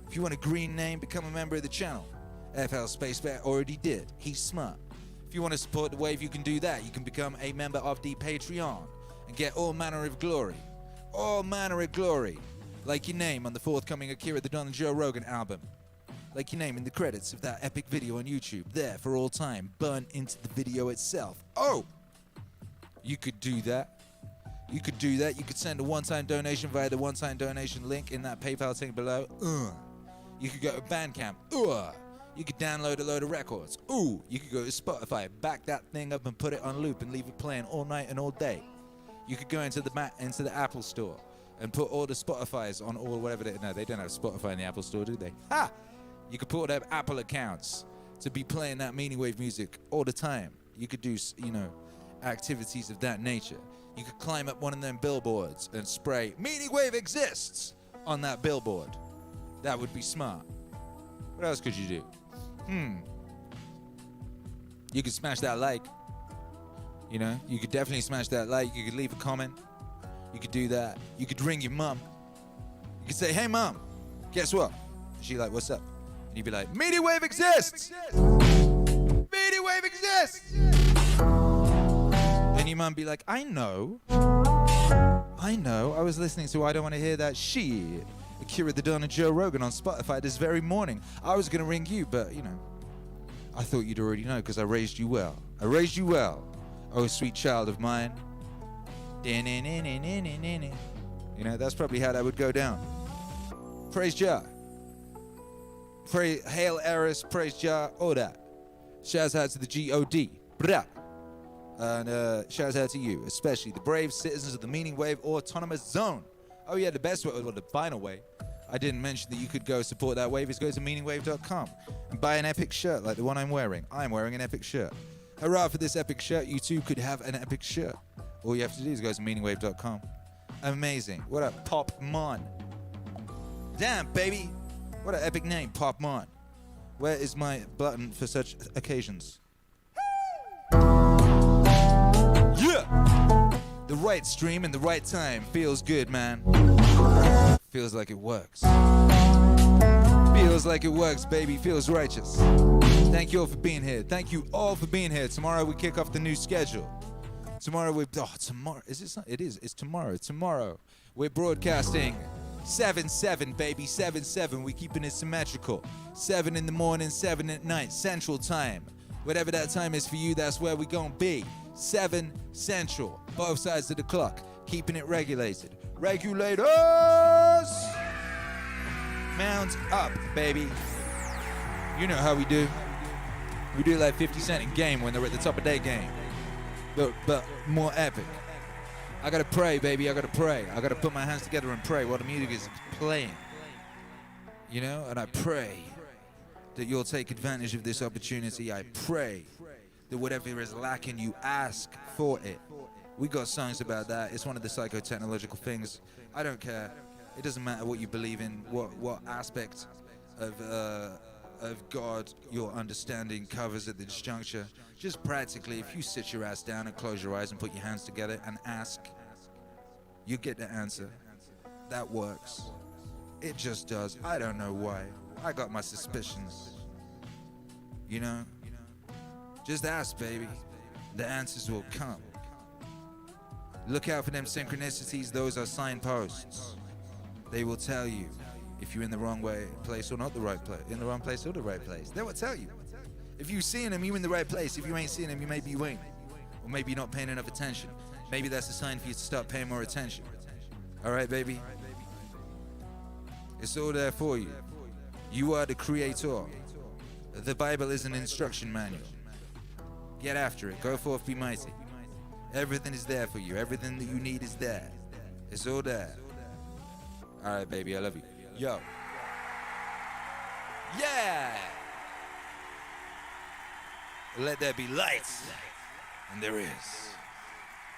If you want a green name, become a member of the channel. FL Space Bear already did. He's smart. If you want to support the wave, you can do that. You can become a member of the Patreon and get all manner of glory. All manner of glory. Like your name on the forthcoming Akira the Don and Joe Rogan album. Like your name in the credits of that epic video on YouTube. There for all time. Burn into the video itself. Oh! You could do that. You could do that. You could send a one-time donation via the one-time donation link in that PayPal thing below. You could go to Bandcamp. You could download a load of records. You could go to Spotify, back that thing up and put it on loop and leave it playing all night and all day. You could go into the Apple Store and put all the Spotifys on all whatever they don't have Spotify in the Apple Store, do they? Ha! You could put up Apple accounts to be playing that Meaningwave music all the time. You could do, you know, activities of that nature. You could climb up one of them billboards and spray Meaningwave exists on that billboard. That would be smart. What else could you do? You could smash that like. You know, you could definitely smash that like. You could leave a comment. You could do that. You could ring your mom. You could say, hey mom, guess what? She like, what's up? And you'd be like, Meaningwave exists! Meaningwave exists! And your mum be like, I know. I was listening to I Don't Want to Hear That Shit. Akira the Don and Joe Rogan on Spotify this very morning. I was going to ring you, but, you know, I thought you'd already know because I raised you well. I raised you well, oh sweet child of mine. You know, that's probably how that would go down. Praise Jah. Hail Eris, praise Jah, all that. Shouts out to the G.O.D. Brah. And shouts out to you, especially the brave citizens of the Meaningwave Autonomous Zone. Oh yeah, the best way, or the final way, I didn't mention that you could go support that wave is go to meaningwave.com and buy an epic shirt like the one I'm wearing. I'm wearing an epic shirt. Hurrah for this epic shirt. You too could have an epic shirt. All you have to do is go to meaningwave.com. Amazing. What up, Pop Mon? Damn, baby. What an epic name, Pop Mon. Where is my button for such occasions? Yeah! The right stream and the right time feels good, man. Feels like it works. Feels like it works, baby. Feels righteous. Thank you all for being here. Thank you all for being here. Tomorrow we kick off the new schedule. Tomorrow tomorrow, is it? It is. It's tomorrow. Tomorrow we're broadcasting 7/7, baby, 7/7. We're keeping it symmetrical. 7 in the morning, 7 at night, Central Time. Whatever that time is for you, that's where we're gonna be. 7 Central, both sides of the clock, keeping it regulated. Regulators, mount up, baby. You know how we do. We do like 50 Cent in Game when they're at the top of their game, but more epic. I gotta pray, baby. I gotta pray. I gotta put my hands together and pray while the music is playing. You know, and I pray that you'll take advantage of this opportunity. I pray that whatever is lacking, you ask for it. We got songs about that. It's one of the psychotechnological things. I don't care. It doesn't matter what you believe in, what aspect of God your understanding covers at this juncture. Just practically, if you sit your ass down and close your eyes and put your hands together and ask, you get the answer. That works. It just does. I don't know why. I got my suspicions. You know? Just ask, baby. The answers will come. Look out for them synchronicities. Those are signposts. They will tell you if you're in the wrong place or not the right place. In the wrong place or the right place. They will tell you. If you're seeing them, you're in the right place. If you ain't seeing them, maybe you ain't. Or maybe you're not paying enough attention. Maybe that's a sign for you to start paying more attention. All right, baby? It's all there for you. You are the creator. The Bible is an instruction manual. Get after it. Go forth, be mighty. Everything is there for you. Everything that you need is there. It's all there. All right, baby, I love you. Yo. Yeah! Let there be light. And there is.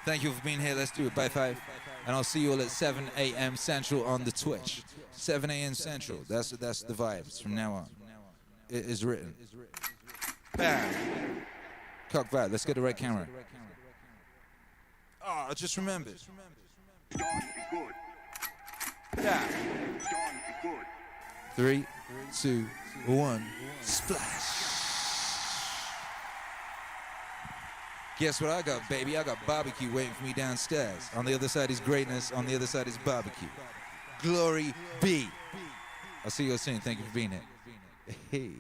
Thank you for being here. Let's do it. Bye, 5. And I'll see you all at 7 a.m. Central on the Twitch. 7 a.m. Central. That's the vibes from now on. It is written. Bam! Cock that. Let's get the right camera. Oh, I just remembered. Yeah. 3, 2, 1. Splash. Guess what I got, baby? I got barbecue waiting for me downstairs. On the other side is greatness. On the other side is barbecue. Glory be. I'll see you all soon. Thank you for being here. Hey.